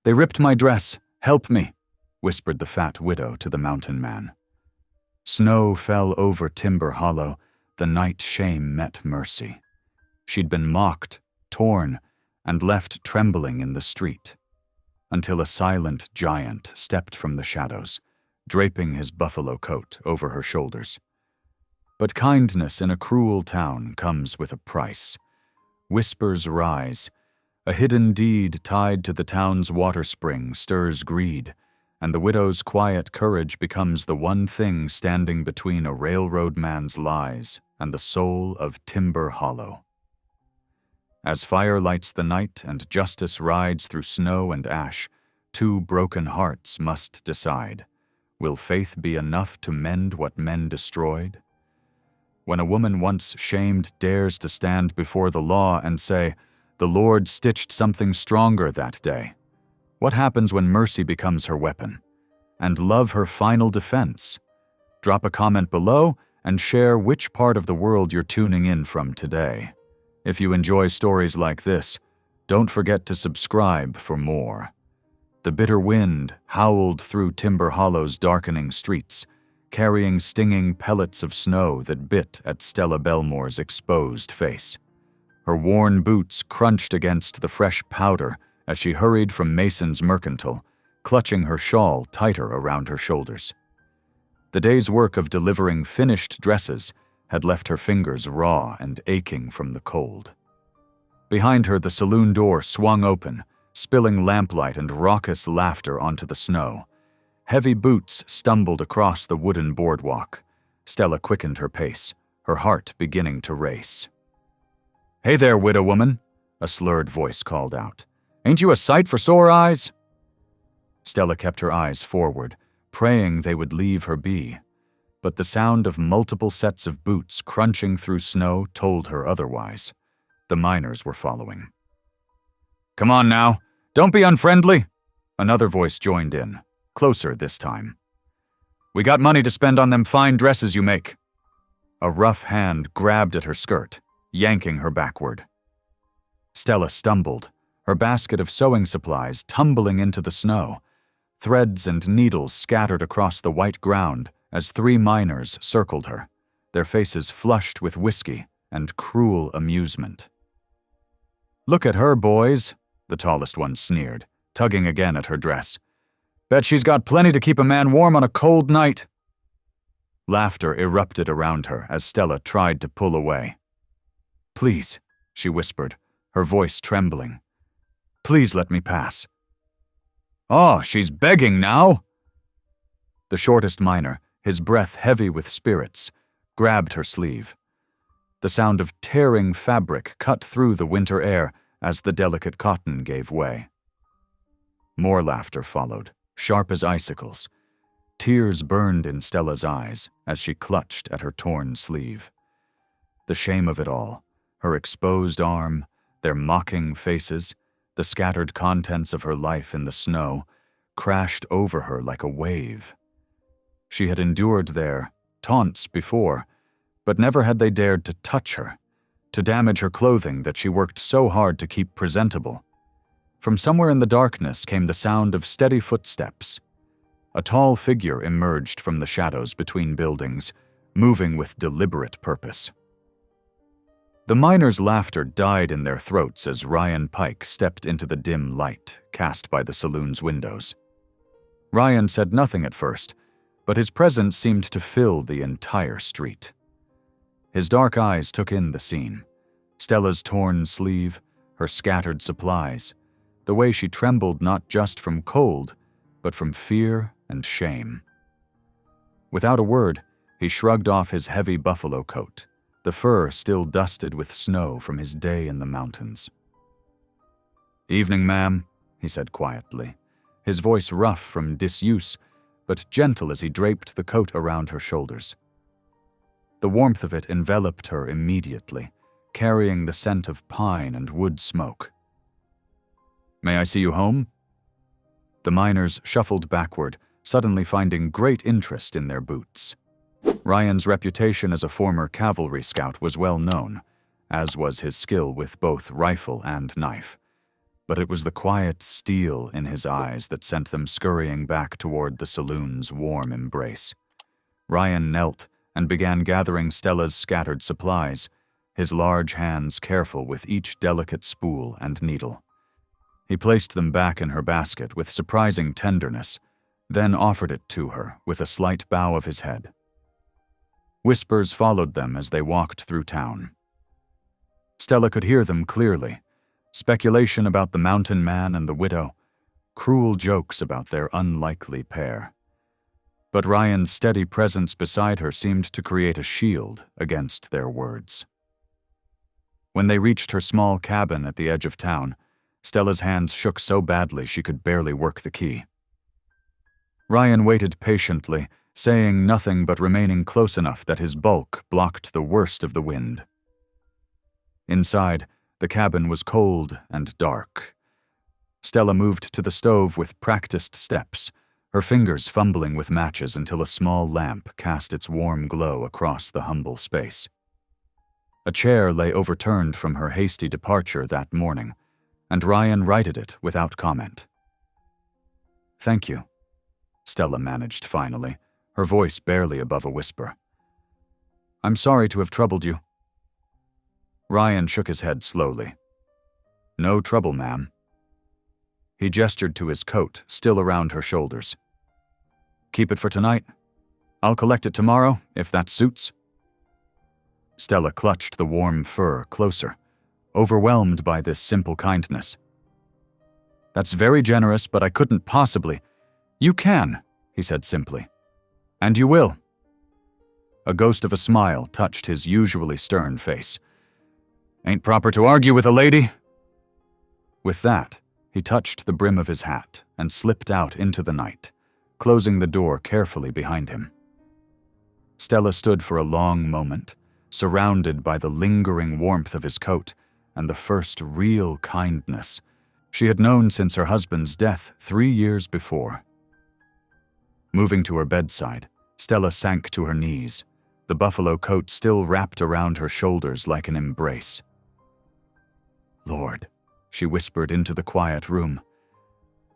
"They ripped my dress. Help me," whispered the fat widow to the mountain man. Snow fell over Timber Hollow. The night shame met mercy. She'd been mocked, torn, and left trembling in the street, until a silent giant stepped from the shadows, draping his buffalo coat over her shoulders. But kindness in a cruel town comes with a price. Whispers rise. A hidden deed tied to the town's water spring stirs greed, and the widow's quiet courage becomes the one thing standing between a railroad man's lies and the soul of Timber Hollow. As fire lights the night and justice rides through snow and ash, two broken hearts must decide. Will faith be enough to mend what men destroyed? When a woman once shamed dares to stand before the law and say, "The Lord stitched something stronger that day," what happens when mercy becomes her weapon? And love her final defense? Drop a comment below and share which part of the world you're tuning in from today. If you enjoy stories like this, don't forget to subscribe for more. The bitter wind howled through Timber Hollow's darkening streets, carrying stinging pellets of snow that bit at Stella Belmore's exposed face. Her worn boots crunched against the fresh powder as she hurried from Mason's Mercantile, clutching her shawl tighter around her shoulders. The day's work of delivering finished dresses had left her fingers raw and aching from the cold. Behind her, the saloon door swung open, spilling lamplight and raucous laughter onto the snow. Heavy boots stumbled across the wooden boardwalk. Stella quickened her pace, her heart beginning to race. "Hey there, widow woman," a slurred voice called out. "Ain't you a sight for sore eyes?" Stella kept her eyes forward, praying they would leave her be. But the sound of multiple sets of boots crunching through snow told her otherwise. The miners were following. "Come on now, don't be unfriendly," another voice joined in, closer this time. "We got money to spend on them fine dresses you make." A rough hand grabbed at her skirt, yanking her backward. Stella stumbled, her basket of sewing supplies tumbling into the snow. Threads and needles scattered across the white ground as three miners circled her, their faces flushed with whiskey and cruel amusement. "Look at her, boys," the tallest one sneered, tugging again at her dress. "Bet she's got plenty to keep a man warm on a cold night." Laughter erupted around her as Stella tried to pull away. "Please," she whispered, her voice trembling. "Please let me pass." "Oh, she's begging now." The shortest miner, his breath heavy with spirits, grabbed her sleeve. The sound of tearing fabric cut through the winter air as the delicate cotton gave way. More laughter followed, sharp as icicles. Tears burned in Stella's eyes as she clutched at her torn sleeve. The shame of it all, her exposed arm, their mocking faces, the scattered contents of her life in the snow, crashed over her like a wave. She had endured their taunts before, but never had they dared to touch her, to damage her clothing that she worked so hard to keep presentable. From somewhere in the darkness came the sound of steady footsteps. A tall figure emerged from the shadows between buildings, moving with deliberate purpose. The miners' laughter died in their throats as Ryan Pike stepped into the dim light cast by the saloon's windows. Ryan said nothing at first, but his presence seemed to fill the entire street. His dark eyes took in the scene. Stella's torn sleeve, her scattered supplies, the way she trembled not just from cold, but from fear and shame. Without a word, he shrugged off his heavy buffalo coat, the fur still dusted with snow from his day in the mountains. "Evening, ma'am," he said quietly, his voice rough from disuse, but gentle as he draped the coat around her shoulders. The warmth of it enveloped her immediately, carrying the scent of pine and wood smoke. "May I see you home?" The miners shuffled backward, suddenly finding great interest in their boots. Ryan's reputation as a former cavalry scout was well known, as was his skill with both rifle and knife. but it was the quiet steel in his eyes that sent them scurrying back toward the saloon's warm embrace. Ryan knelt and began gathering Stella's scattered supplies, his large hands careful with each delicate spool and needle. He placed them back in her basket with surprising tenderness, then offered it to her with a slight bow of his head. Whispers followed them as they walked through town. Stella could hear them clearly: speculation about the mountain man and the widow, cruel jokes about their unlikely pair. But Ryan's steady presence beside her seemed to create a shield against their words. When they reached her small cabin at the edge of town, Stella's hands shook so badly she could barely work the key. Ryan waited patiently, saying nothing but remaining close enough that his bulk blocked the worst of the wind. Inside, the cabin was cold and dark. Stella moved to the stove with practiced steps, her fingers fumbling with matches until a small lamp cast its warm glow across the humble space. A chair lay overturned from her hasty departure that morning, and Ryan righted it without comment. "Thank you," Stella managed finally, her voice barely above a whisper. "I'm sorry to have troubled you." Ryan shook his head slowly. "No trouble, ma'am." He gestured to his coat, still around her shoulders. "Keep it for tonight. I'll collect it tomorrow, if that suits." Stella clutched the warm fur closer, overwhelmed by this simple kindness. "That's very generous, but I couldn't possibly—" "You can," he said simply. "And you will." A ghost of a smile touched his usually stern face. "Ain't proper to argue with a lady." With that, he touched the brim of his hat and slipped out into the night, closing the door carefully behind him. Stella stood for a long moment, surrounded by the lingering warmth of his coat and the first real kindness she had known since her husband's death 3 years before. Moving to her bedside, Stella sank to her knees, the buffalo coat still wrapped around her shoulders like an embrace. "Lord," she whispered into the quiet room,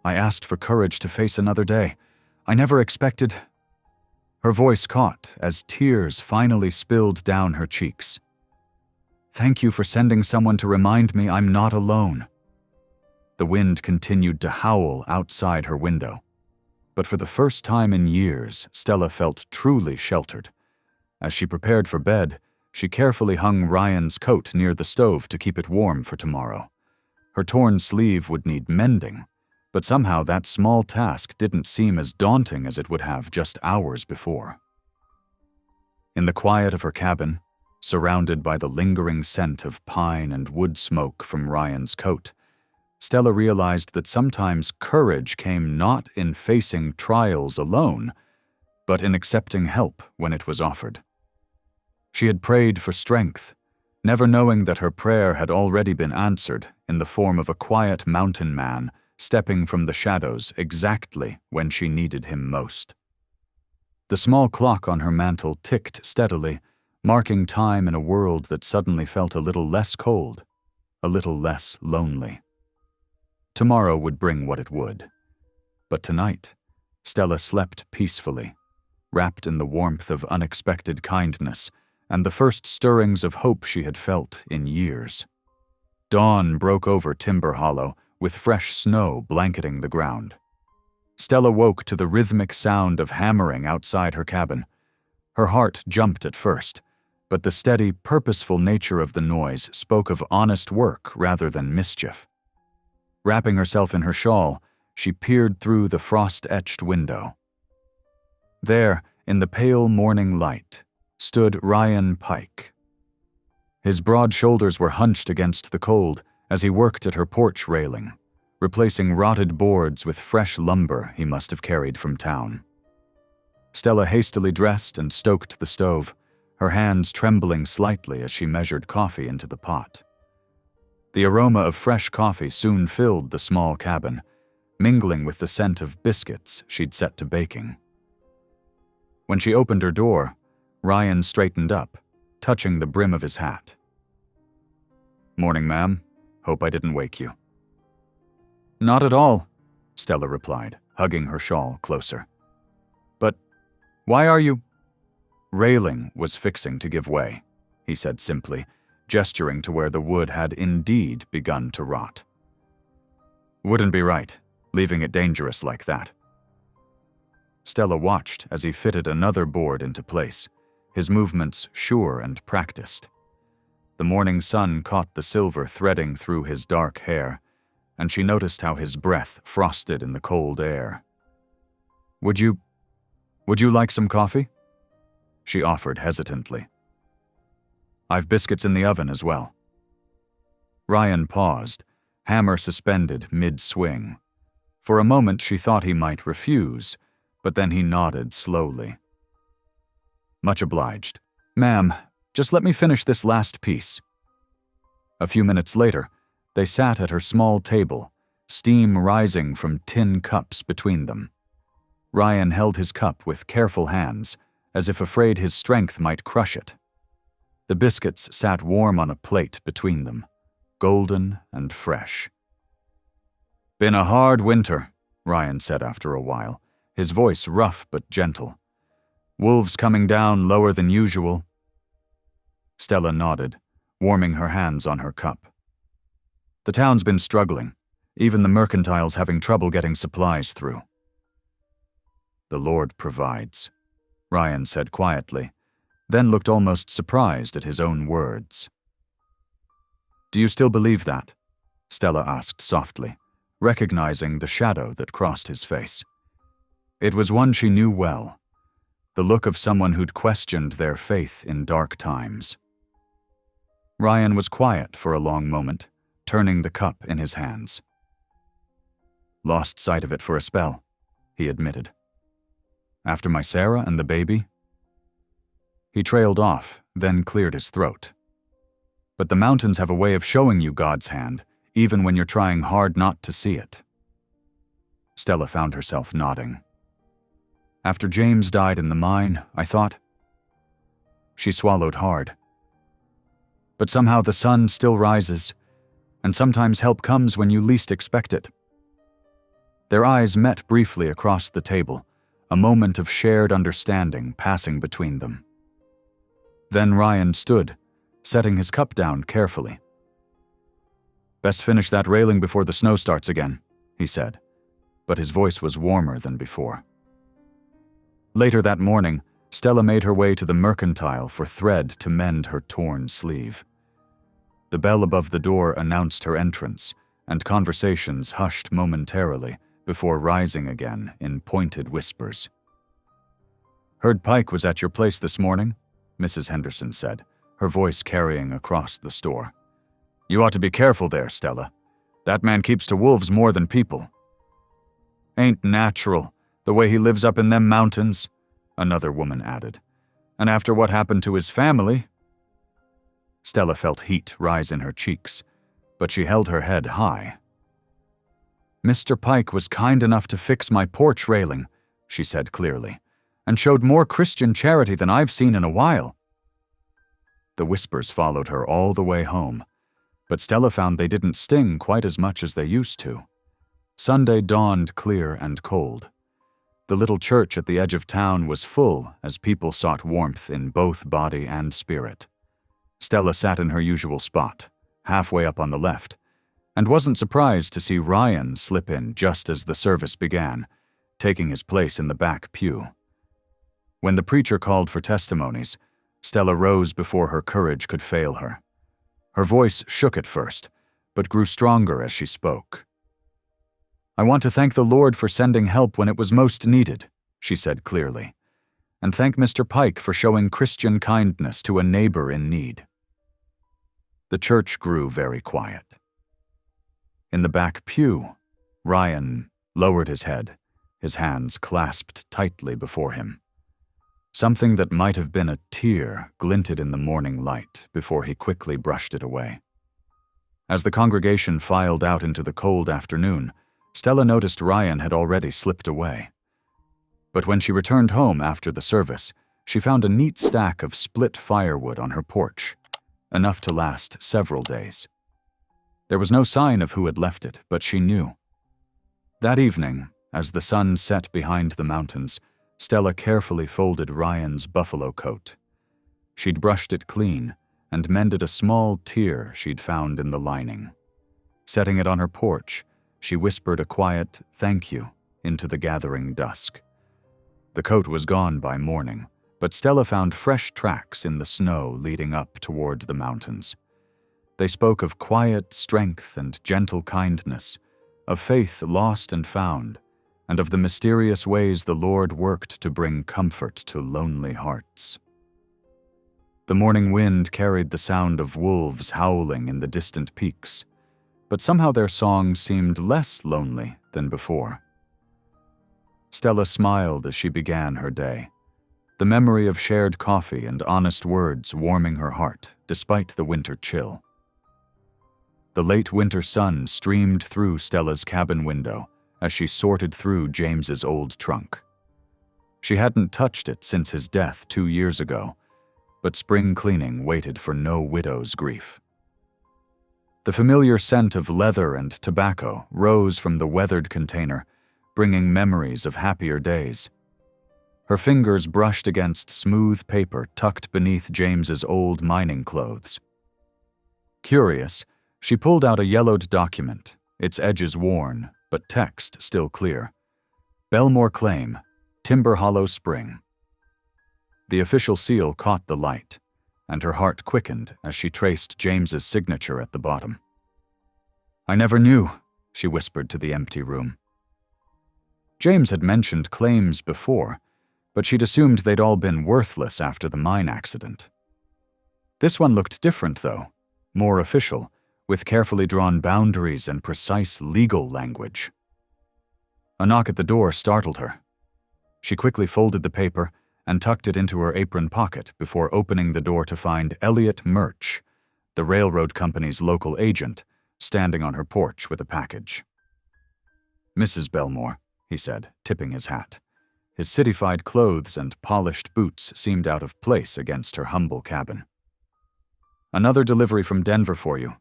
"I asked for courage to face another day. I never expected—" Her voice caught as tears finally spilled down her cheeks. "Thank you for sending someone to remind me I'm not alone." The wind continued to howl outside her window, but for the first time in years, Stella felt truly sheltered. As she prepared for bed, she carefully hung Ryan's coat near the stove to keep it warm for tomorrow. Her torn sleeve would need mending, but somehow that small task didn't seem as daunting as it would have just hours before. In the quiet of her cabin, surrounded by the lingering scent of pine and wood smoke from Ryan's coat, Stella realized that sometimes courage came not in facing trials alone, but in accepting help when it was offered. She had prayed for strength, never knowing that her prayer had already been answered in the form of a quiet mountain man stepping from the shadows exactly when she needed him most. The small clock on her mantel ticked steadily, marking time in a world that suddenly felt a little less cold, a little less lonely. Tomorrow would bring what it would. But tonight, Stella slept peacefully, wrapped in the warmth of unexpected kindness and the first stirrings of hope she had felt in years. Dawn broke over Timber Hollow, with fresh snow blanketing the ground. Stella woke to the rhythmic sound of hammering outside her cabin. Her heart jumped at first, but the steady, purposeful nature of the noise spoke of honest work rather than mischief. Wrapping herself in her shawl, she peered through the frost-etched window. There, in the pale morning light, stood Ryan Pike. His broad shoulders were hunched against the cold as he worked at her porch railing, replacing rotted boards with fresh lumber he must have carried from town. Stella hastily dressed and stoked the stove, her hands trembling slightly as she measured coffee into the pot. The aroma of fresh coffee soon filled the small cabin, mingling with the scent of biscuits she'd set to baking. When she opened her door, Ryan straightened up, touching the brim of his hat. "Morning, ma'am. Hope I didn't wake you." Not at all, Stella replied, hugging her shawl closer. But why are you? Railing was fixing to give way, he said simply, gesturing to where the wood had indeed begun to rot. Wouldn't be right, leaving it dangerous like that. Stella watched as he fitted another board into place, his movements sure and practiced. The morning sun caught the silver threading through his dark hair, and she noticed how his breath frosted in the cold air. Would you like some coffee? She offered hesitantly. I've biscuits in the oven as well. Ryan paused, hammer suspended mid-swing. For a moment she thought he might refuse, but then he nodded slowly. Much obliged. Ma'am, just let me finish this last piece. A few minutes later, they sat at her small table, steam rising from tin cups between them. Ryan held his cup with careful hands, as if afraid his strength might crush it. The biscuits sat warm on a plate between them, golden and fresh. Been a hard winter, Ryan said after a while, his voice rough but gentle. Wolves coming down lower than usual. Stella nodded, warming her hands on her cup. The town's been struggling, even the mercantile's having trouble getting supplies through. The Lord provides, Ryan said quietly, then looked almost surprised at his own words. Do you still believe that? Stella asked softly, recognizing the shadow that crossed his face. It was one she knew well, the look of someone who'd questioned their faith in dark times. Ryan was quiet for a long moment, turning the cup in his hands. Lost sight of it for a spell, he admitted. After my Sarah and the baby? He trailed off, then cleared his throat. But the mountains have a way of showing you God's hand, even when you're trying hard not to see it. Stella found herself nodding. After James died in the mine, I thought. She swallowed hard. But somehow the sun still rises, and sometimes help comes when you least expect it. Their eyes met briefly across the table, a moment of shared understanding passing between them. Then Ryan stood, setting his cup down carefully. Best finish that railing before the snow starts again, he said, but his voice was warmer than before. Later that morning, Stella made her way to the mercantile for thread to mend her torn sleeve. The bell above the door announced her entrance, and conversations hushed momentarily before rising again in pointed whispers. Heard Pike was at your place this morning, Mrs. Henderson said, her voice carrying across the store. You ought to be careful there, Stella. That man keeps to wolves more than people. Ain't natural, the way he lives up in them mountains, another woman added. And after what happened to his family. Stella felt heat rise in her cheeks, but she held her head high. Mr. Pike was kind enough to fix my porch railing, she said clearly, and showed more Christian charity than I've seen in a while. The whispers followed her all the way home, but Stella found they didn't sting quite as much as they used to. Sunday dawned clear and cold. The little church at the edge of town was full as people sought warmth in both body and spirit. Stella sat in her usual spot, halfway up on the left, and wasn't surprised to see Ryan slip in just as the service began, taking his place in the back pew. When the preacher called for testimonies, Stella rose before her courage could fail her. Her voice shook at first, but grew stronger as she spoke. I want to thank the Lord for sending help when it was most needed, she said clearly, and thank Mr. Pike for showing Christian kindness to a neighbor in need. The church grew very quiet. In the back pew, Ryan lowered his head, his hands clasped tightly before him. Something that might have been a tear glinted in the morning light before he quickly brushed it away. As the congregation filed out into the cold afternoon, Stella noticed Ryan had already slipped away. But when she returned home after the service, she found a neat stack of split firewood on her porch, enough to last several days. There was no sign of who had left it, but she knew. That evening, as the sun set behind the mountains, Stella carefully folded Ryan's buffalo coat. She'd brushed it clean and mended a small tear she'd found in the lining. Setting it on her porch, she whispered a quiet "thank you" into the gathering dusk. The coat was gone by morning, but Stella found fresh tracks in the snow leading up toward the mountains. They spoke of quiet strength and gentle kindness, of faith lost and found, and of the mysterious ways the Lord worked to bring comfort to lonely hearts. The morning wind carried the sound of wolves howling in the distant peaks, but somehow their song seemed less lonely than before. Stella smiled as she began her day, the memory of shared coffee and honest words warming her heart despite the winter chill. The late winter sun streamed through Stella's cabin window as she sorted through James's old trunk. She hadn't touched it since his death 2 years ago, but spring cleaning waited for no widow's grief. The familiar scent of leather and tobacco rose from the weathered container, bringing memories of happier days. Her fingers brushed against smooth paper tucked beneath James's old mining clothes. Curious, she pulled out a yellowed document, its edges worn, but text still clear. Belmore Claim, Timber Hollow Spring. The official seal caught the light, and her heart quickened as she traced James's signature at the bottom. "I never knew," she whispered to the empty room. James had mentioned claims before, but she'd assumed they'd all been worthless after the mine accident. This one looked different, though, more official, with carefully drawn boundaries and precise legal language. A knock at the door startled her. She quickly folded the paper and tucked it into her apron pocket before opening the door to find Elliot Murch, the railroad company's local agent, standing on her porch with a package. "Mrs. Belmore," he said, tipping his hat. His citified clothes and polished boots seemed out of place against her humble cabin. "Another delivery from Denver for you.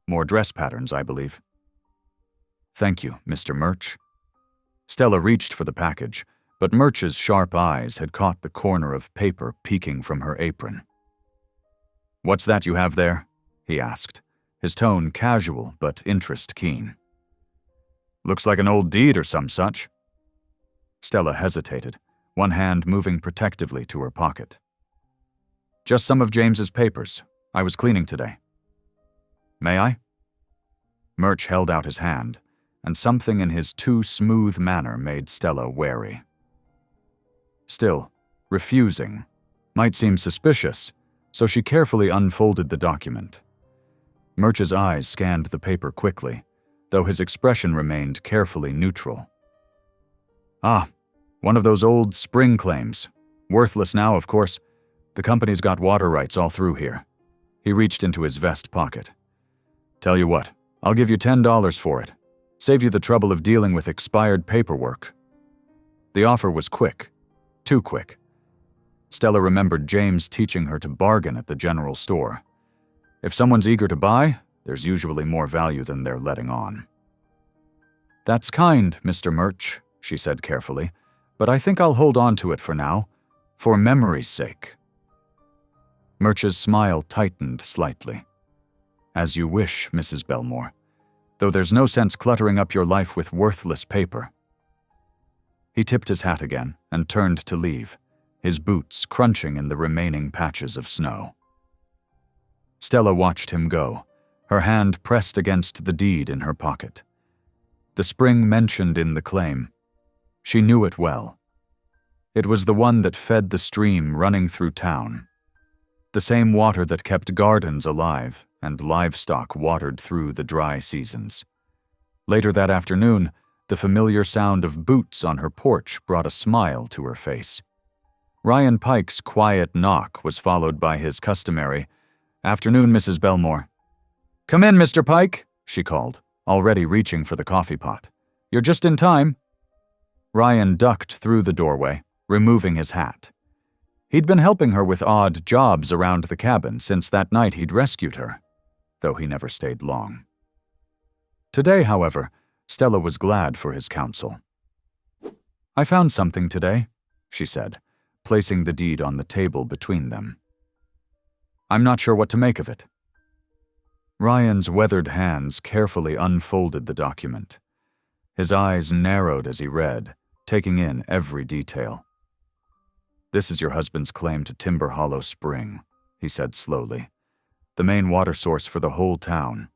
More dress patterns, I believe." "Thank you, Mr. Murch." Stella reached for the package, but Murch's sharp eyes had caught the corner of paper peeking from her apron. "What's that you have there?" he asked, his tone casual but interest keen. "Looks like an old deed or some such." Stella hesitated, one hand moving protectively to her pocket. "Just some of James's papers. I was cleaning today." "May I?" Murch held out his hand, and something in his too smooth manner made Stella wary. Still, refusing might seem suspicious, so she carefully unfolded the document. Murch's eyes scanned the paper quickly, though his expression remained carefully neutral. "Ah, one of those old spring claims. Worthless now, of course. The company's got water rights all through here." He reached into his vest pocket. "Tell you what, I'll give you $10 for it. Save you the trouble of dealing with expired paperwork." The offer was quick. Too quick. Stella remembered James teaching her to bargain at the general store. If someone's eager to buy, there's usually more value than they're letting on. "That's kind, Mr. Murch," she said carefully, "but I think I'll hold on to it for now, for memory's sake." Murch's smile tightened slightly. "As you wish, Mrs. Belmore, though there's no sense cluttering up your life with worthless paper." He tipped his hat again and turned to leave, his boots crunching in the remaining patches of snow. Stella watched him go, her hand pressed against the deed in her pocket. The spring mentioned in the claim. She knew it well. It was the one that fed the stream running through town. The same water that kept gardens alive and livestock watered through the dry seasons. Later that afternoon, the familiar sound of boots on her porch brought a smile to her face. Ryan Pike's quiet knock was followed by his customary, "Afternoon, Mrs. Belmore." "Come in, Mr. Pike," she called, already reaching for the coffee pot. "You're just in time." Ryan ducked through the doorway, removing his hat. He'd been helping her with odd jobs around the cabin since that night he'd rescued her, though he never stayed long. Today, however, Stella was glad for his counsel. "I found something today," she said, placing the deed on the table between them. "I'm not sure what to make of it." Ryan's weathered hands carefully unfolded the document. His eyes narrowed as he read, taking in every detail. "This is your husband's claim to Timber Hollow Spring," he said slowly, "the main water source for the whole town.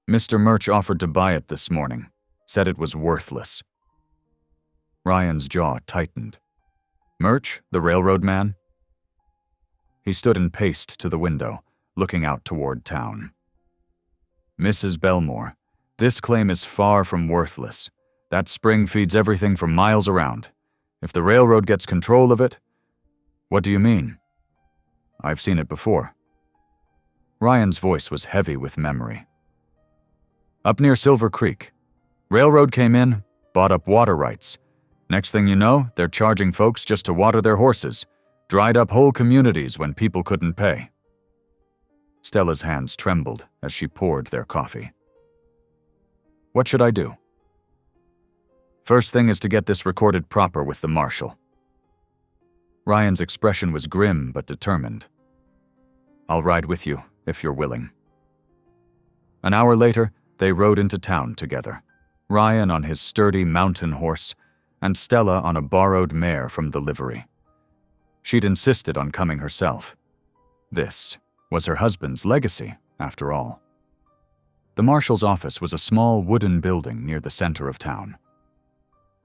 Mr. Murch offered to buy it this morning, said it was worthless." Ryan's jaw tightened. "Murch, the railroad man?" He stood and paced to the window, looking out toward town. "Mrs. Belmore, this claim is far from worthless. That spring feeds everything for miles around. If the railroad gets control of it..." "What do you mean?" "I've seen it before." Ryan's voice was heavy with memory. "Up near Silver Creek. Railroad came in, bought up water rights. Next thing you know, they're charging folks just to water their horses. Dried up whole communities when people couldn't pay." Stella's hands trembled as she poured their coffee. "What should I do?" "First thing is to get this recorded proper with the marshal." Ryan's expression was grim but determined. "I'll ride with you, if you're willing." An hour later, they rode into town together, Ryan on his sturdy mountain horse, and Stella on a borrowed mare from the livery. She'd insisted on coming herself. This was her husband's legacy, after all. The marshal's office was a small wooden building near the center of town.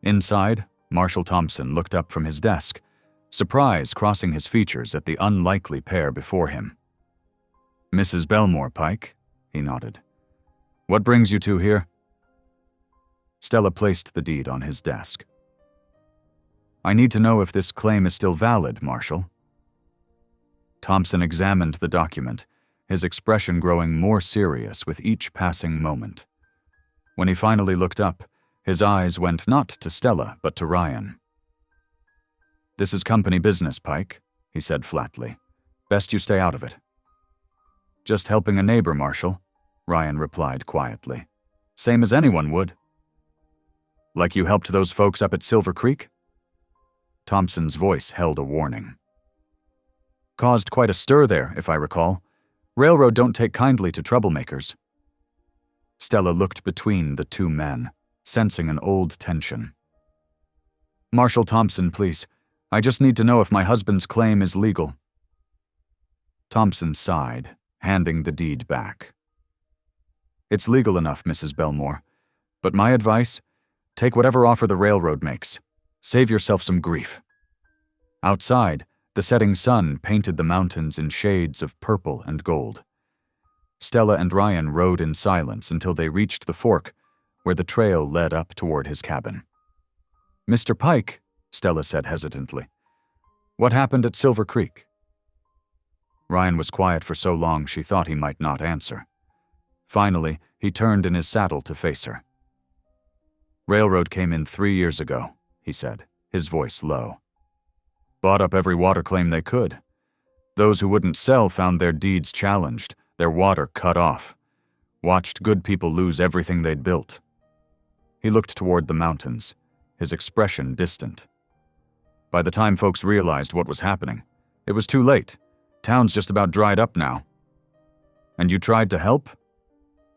Inside, Marshal Thompson looked up from his desk, surprise crossing his features at the unlikely pair before him. "Mrs. Belmore, Pike," he nodded. "What brings you two here?" Stella placed the deed on his desk. "I need to know if this claim is still valid, Marshal." Thompson examined the document, his expression growing more serious with each passing moment. When he finally looked up, his eyes went not to Stella but to Ryan. "This is company business, Pike," he said flatly. "Best you stay out of it." "Just helping a neighbor, Marshal," Ryan replied quietly. "Same as anyone would." "Like you helped those folks up at Silver Creek?" Thompson's voice held a warning. "Caused quite a stir there, if I recall. Railroad don't take kindly to troublemakers." Stella looked between the two men, sensing an old tension. "Marshal Thompson, please. I just need to know if my husband's claim is legal." Thompson sighed, handing the deed back. "It's legal enough, Mrs. Belmore. But my advice, take whatever offer the railroad makes. Save yourself some grief." Outside, the setting sun painted the mountains in shades of purple and gold. Stella and Ryan rode in silence until they reached the fork, where the trail led up toward his cabin. "Mr. Pike," Stella said hesitantly, "what happened at Silver Creek?" Ryan was quiet for so long she thought he might not answer. Finally, he turned in his saddle to face her. "Railroad came in 3 years ago," he said, his voice low. "Bought up every water claim they could. Those who wouldn't sell found their deeds challenged, their water cut off. Watched good people lose everything they'd built." He looked toward the mountains, his expression distant. "By the time folks realized what was happening, it was too late. Town's just about dried up now." "And you tried to help?"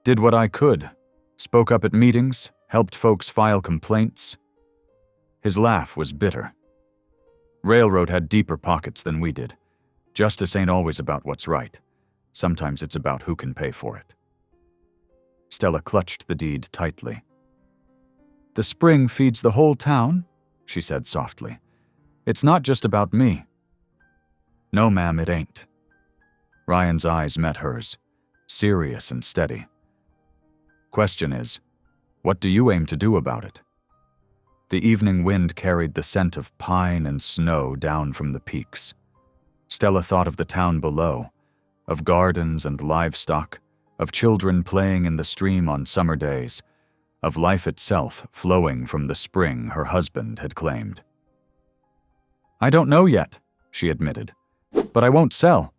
"Did what I could. Spoke up at meetings, helped folks file complaints." His laugh was bitter. "Railroad had deeper pockets than we did. Justice ain't always about what's right. Sometimes it's about who can pay for it." Stella clutched the deed tightly. "The spring feeds the whole town," she said softly. "It's not just about me." "No, ma'am, it ain't." Ryan's eyes met hers, serious and steady. "Question is, what do you aim to do about it?" The evening wind carried the scent of pine and snow down from the peaks. Stella thought of the town below, of gardens and livestock, of children playing in the stream on summer days, of life itself flowing from the spring her husband had claimed. "I don't know yet," she admitted, "but I won't sell.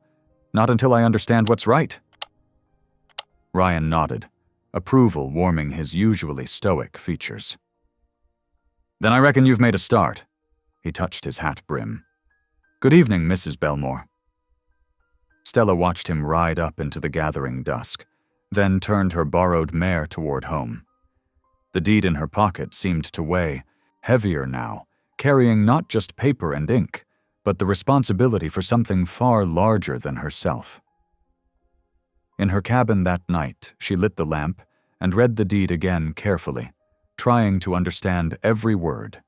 Not until I understand what's right." Ryan nodded, approval warming his usually stoic features. "Then I reckon you've made a start." He touched his hat brim. "Good evening, Mrs. Belmore." Stella watched him ride up into the gathering dusk, then turned her borrowed mare toward home. The deed in her pocket seemed to weigh, heavier now, carrying not just paper and ink, but the responsibility for something far larger than herself. In her cabin that night, she lit the lamp and read the deed again carefully, trying to understand every word.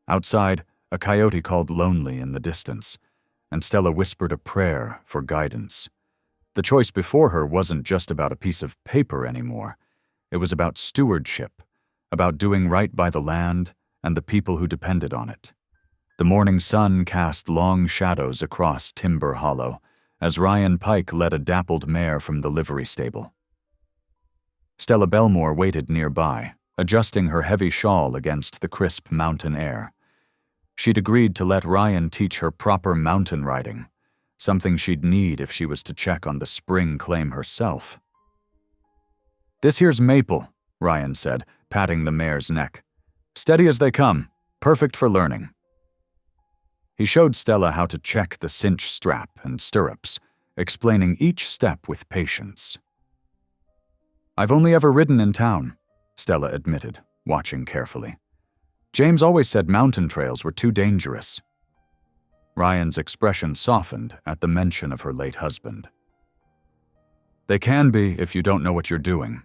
Outside, a coyote called lonely in the distance, and Stella whispered a prayer for guidance. The choice before her wasn't just about a piece of paper anymore. It was about stewardship, about doing right by the land and the people who depended on it. The morning sun cast long shadows across Timber Hollow as Ryan Pike led a dappled mare from the livery stable. Stella Belmore waited nearby, adjusting her heavy shawl against the crisp mountain air. She'd agreed to let Ryan teach her proper mountain riding, something she'd need if she was to check on the spring claim herself. "This here's Maple," Ryan said, patting the mare's neck. "Steady as they come, perfect for learning." He showed Stella how to check the cinch strap and stirrups, explaining each step with patience. "I've only ever ridden in town," Stella admitted, watching carefully. "James always said mountain trails were too dangerous." Ryan's expression softened at the mention of her late husband. "They can be if you don't know what you're doing.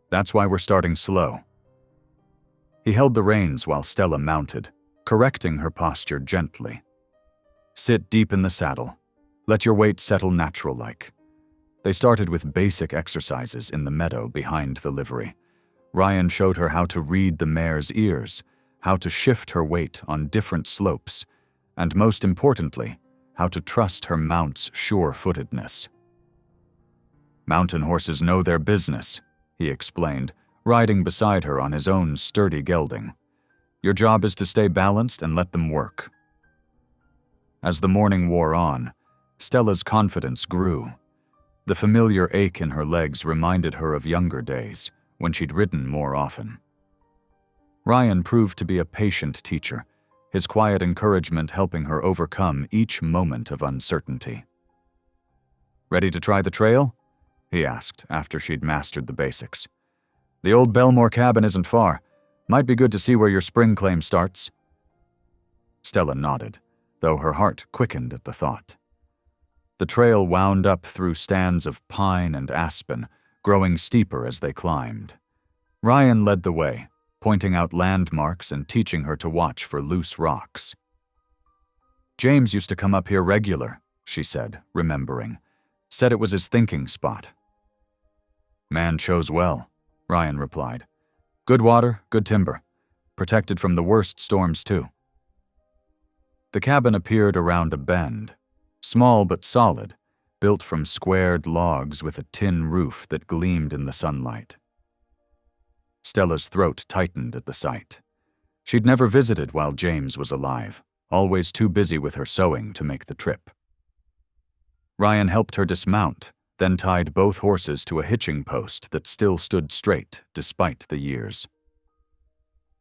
That's why we're starting slow." He held the reins while Stella mounted, correcting her posture gently. "Sit deep in the saddle. Let your weight settle natural-like." They started with basic exercises in the meadow behind the livery. Ryan showed her how to read the mare's ears, how to shift her weight on different slopes, and most importantly, how to trust her mount's sure-footedness. "Mountain horses know their business," he explained, riding beside her on his own sturdy gelding. "Your job is to stay balanced and let them work." As the morning wore on, Stella's confidence grew. The familiar ache in her legs reminded her of younger days, when she'd ridden more often. Ryan proved to be a patient teacher, his quiet encouragement helping her overcome each moment of uncertainty. "Ready to try the trail?" he asked after she'd mastered the basics. "The old Belmore cabin isn't far. Might be good to see where your spring claim starts." Stella nodded, though her heart quickened at the thought. The trail wound up through stands of pine and aspen, growing steeper as they climbed. Ryan led the way, pointing out landmarks and teaching her to watch for loose rocks. "James used to come up here regular," she said, remembering. "Said it was his thinking spot." "Man chose well," Ryan replied. "Good water, good timber. Protected from the worst storms, too." The cabin appeared around a bend, small but solid, built from squared logs with a tin roof that gleamed in the sunlight. Stella's throat tightened at the sight. She'd never visited while James was alive, always too busy with her sewing to make the trip. Ryan helped her dismount, then tied both horses to a hitching post that still stood straight despite the years.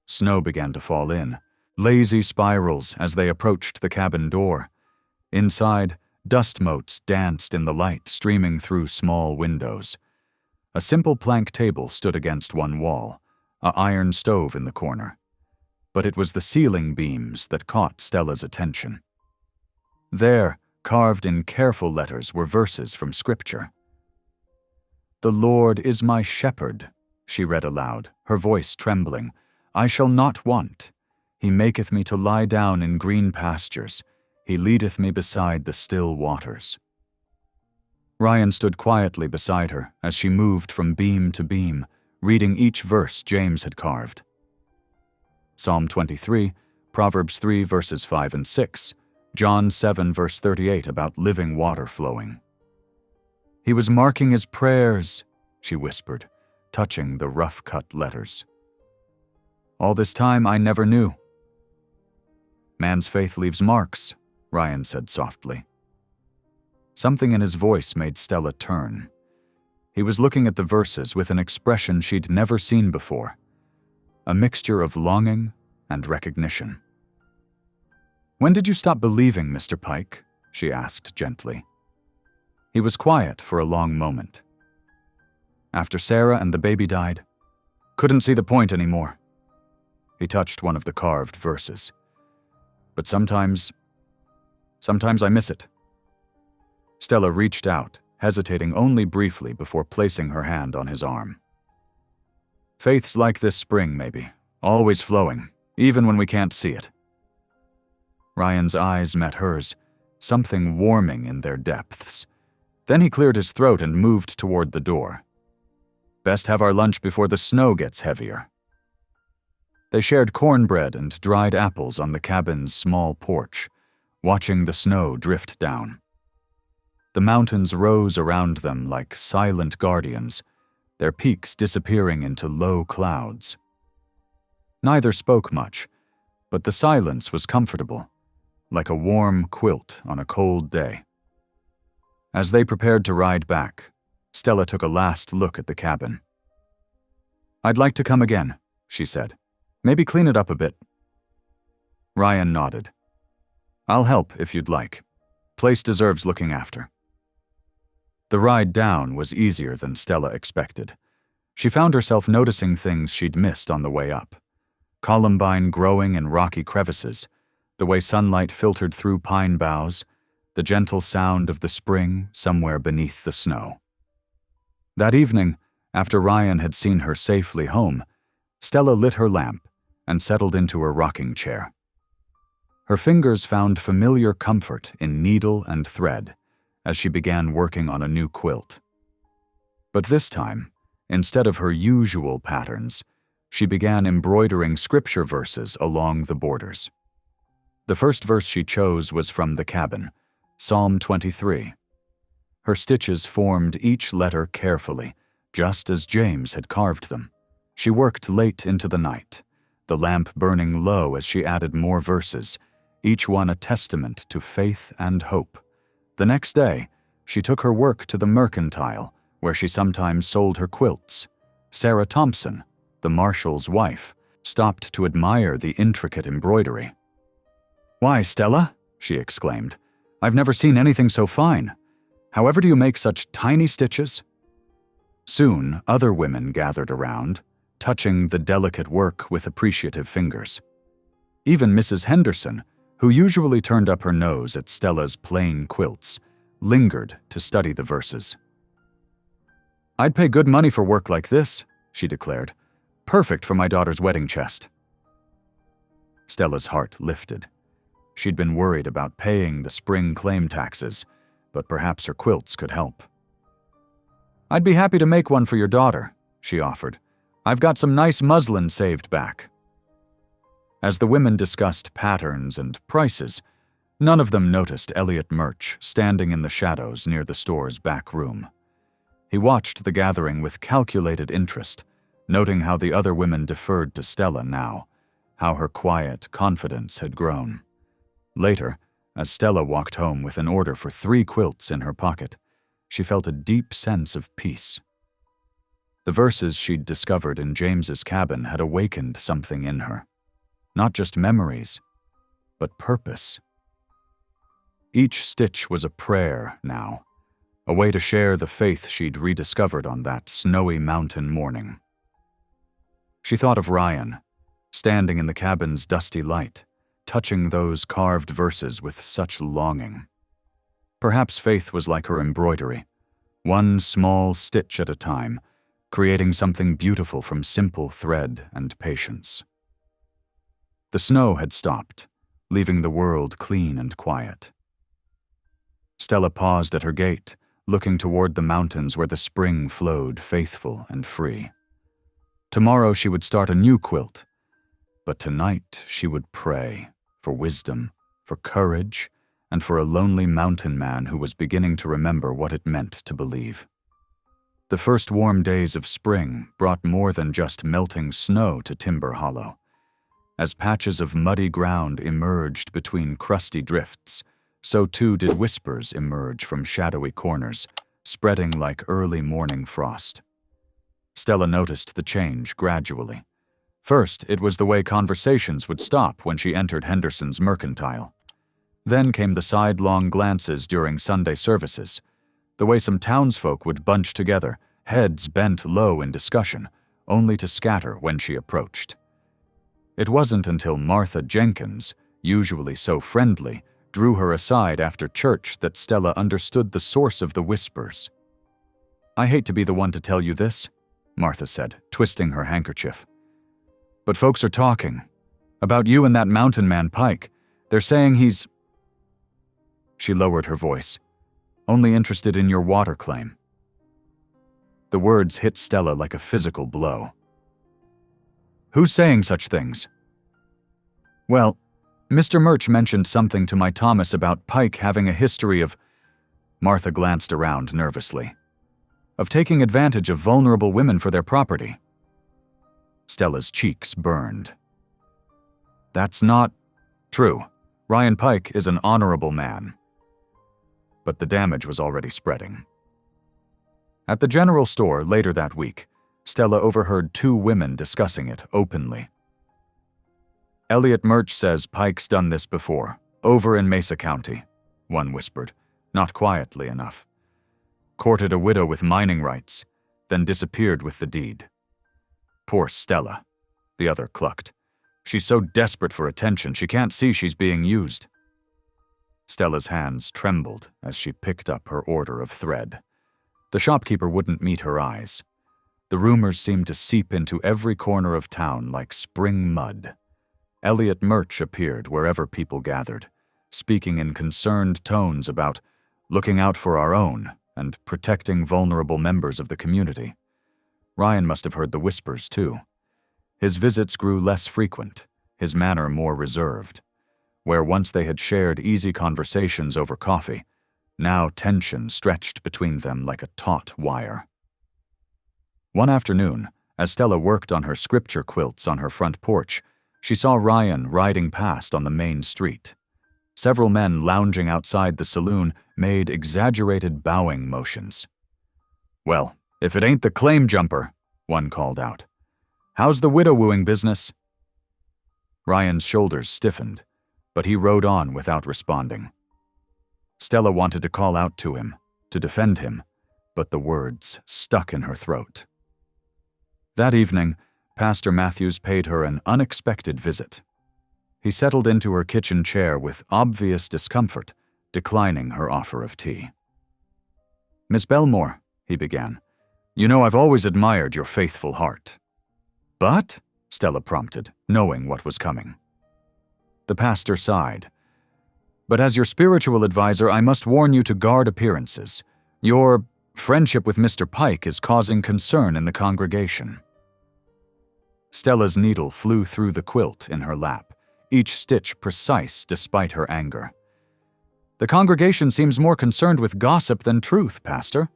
Snow began to fall in, lazy spirals as they approached the cabin door. Inside, dust motes danced in the light streaming through small windows. A simple plank table stood against one wall, an iron stove in the corner. But it was the ceiling beams that caught Stella's attention. There, carved in careful letters, were verses from Scripture. "The Lord is my shepherd," she read aloud, her voice trembling. "I shall not want. He maketh me to lie down in green pastures. He leadeth me beside the still waters." Ryan stood quietly beside her as she moved from beam to beam, reading each verse James had carved. Psalm 23, Proverbs 3 verses 5 and 6, John 7 verse 38 about living water flowing. "He was marking his prayers," she whispered, touching the rough-cut letters. "All this time I never knew." "Man's faith leaves marks," Ryan said softly. Something in his voice made Stella turn. He was looking at the verses with an expression she'd never seen before, a mixture of longing and recognition. "When did you stop believing, Mr. Pike?" she asked gently. He was quiet for a long moment. "After Sarah and the baby died, couldn't see the point anymore." He touched one of the carved verses. "But sometimes I miss it." Stella reached out, hesitating only briefly before placing her hand on his arm. "Faith's like this spring, maybe, always flowing, even when we can't see it." Ryan's eyes met hers, something warming in their depths. Then he cleared his throat and moved toward the door. "Best have our lunch before the snow gets heavier." They shared cornbread and dried apples on the cabin's small porch, watching the snow drift down. The mountains rose around them like silent guardians, their peaks disappearing into low clouds. Neither spoke much, but the silence was comfortable, like a warm quilt on a cold day. As they prepared to ride back, Stella took a last look at the cabin. "I'd like to come again," she said. "Maybe clean it up a bit." Ryan nodded. "I'll help if you'd like. Place deserves looking after." The ride down was easier than Stella expected. She found herself noticing things she'd missed on the way up. Columbine growing in rocky crevices, the way sunlight filtered through pine boughs, the gentle sound of the spring somewhere beneath the snow. That evening, after Ryan had seen her safely home, Stella lit her lamp and settled into her rocking chair. Her fingers found familiar comfort in needle and thread as she began working on a new quilt. But this time, instead of her usual patterns, she began embroidering scripture verses along the borders. The first verse she chose was from the cabin, Psalm 23. Her stitches formed each letter carefully, just as James had carved them. She worked late into the night, the lamp burning low as she added more verses, each one a testament to faith and hope. The next day, she took her work to the mercantile, where she sometimes sold her quilts. Sarah Thompson, the marshal's wife, stopped to admire the intricate embroidery. "Why, Stella," she exclaimed, "I've never seen anything so fine. However do you make such tiny stitches?" Soon, other women gathered around, touching the delicate work with appreciative fingers. Even Mrs. Henderson, who usually turned up her nose at Stella's plain quilts, lingered to study the verses. "I'd pay good money for work like this," she declared. "Perfect for my daughter's wedding chest." Stella's heart lifted. She'd been worried about paying the spring claim taxes, but perhaps her quilts could help. "I'd be happy to make one for your daughter," she offered. "I've got some nice muslin saved back." As the women discussed patterns and prices, none of them noticed Elliot Murch standing in the shadows near the store's back room. He watched the gathering with calculated interest, noting how the other women deferred to Stella now, how her quiet confidence had grown. Later, as Stella walked home with an order for 3 quilts in her pocket, she felt a deep sense of peace. The verses she'd discovered in James's cabin had awakened something in her. Not just memories, but purpose. Each stitch was a prayer now, a way to share the faith she'd rediscovered on that snowy mountain morning. She thought of Ryan, standing in the cabin's dusty light, touching those carved verses with such longing. Perhaps faith was like her embroidery, one small stitch at a time, creating something beautiful from simple thread and patience. The snow had stopped, leaving the world clean and quiet. Stella paused at her gate, looking toward the mountains where the spring flowed faithful and free. Tomorrow she would start a new quilt, but tonight she would pray for wisdom, for courage, and for a lonely mountain man who was beginning to remember what it meant to believe. The first warm days of spring brought more than just melting snow to Timber Hollow. As patches of muddy ground emerged between crusty drifts, so too did whispers emerge from shadowy corners, spreading like early morning frost. Stella noticed the change gradually. First, it was the way conversations would stop when she entered Henderson's mercantile. Then came the sidelong glances during Sunday services, the way some townsfolk would bunch together, heads bent low in discussion, only to scatter when she approached. It wasn't until Martha Jenkins, usually so friendly, drew her aside after church that Stella understood the source of the whispers. "I hate to be the one to tell you this," Martha said, twisting her handkerchief. "But folks are talking. About you and that mountain man Pike. They're saying he's—" She lowered her voice. "Only interested in your water claim." The words hit Stella like a physical blow. "Who's saying such things?" "Well, Mr. Murch mentioned something to my Thomas about Pike having a history of—" Martha glanced around nervously. "Of taking advantage of vulnerable women for their property." Stella's cheeks burned. "That's not true. Ryan Pike is an honorable man." But the damage was already spreading. At the general store later that week, Stella overheard two women discussing it openly. "Elliot Murch says Pike's done this before, over in Mesa County," one whispered, not quietly enough. "Courted a widow with mining rights, then disappeared with the deed." "Poor Stella," the other clucked. "She's so desperate for attention she can't see she's being used." Stella's hands trembled as she picked up her order of thread. The shopkeeper wouldn't meet her eyes. The rumors seemed to seep into every corner of town like spring mud. Elliot Murch appeared wherever people gathered, speaking in concerned tones about looking out for our own and protecting vulnerable members of the community. Ryan must have heard the whispers, too. His visits grew less frequent, his manner more reserved. Where once they had shared easy conversations over coffee, now tension stretched between them like a taut wire. One afternoon, as Stella worked on her scripture quilts on her front porch, she saw Ryan riding past on the main street. Several men lounging outside the saloon made exaggerated bowing motions. "Well, if it ain't the claim jumper," one called out. "How's the widow-wooing business?" Ryan's shoulders stiffened, but he rode on without responding. Stella wanted to call out to him, to defend him, but the words stuck in her throat. That evening, Pastor Matthews paid her an unexpected visit. He settled into her kitchen chair with obvious discomfort, declining her offer of tea. "Miss Belmore," he began, "you know I've always admired your faithful heart." "But?" Stella prompted, knowing what was coming. The pastor sighed. "But as your spiritual advisor, I must warn you to guard appearances. Your friendship with Mr. Pike is causing concern in the congregation." Stella's needle flew through the quilt in her lap, each stitch precise despite her anger. "The congregation seems more concerned with gossip than truth, Pastor."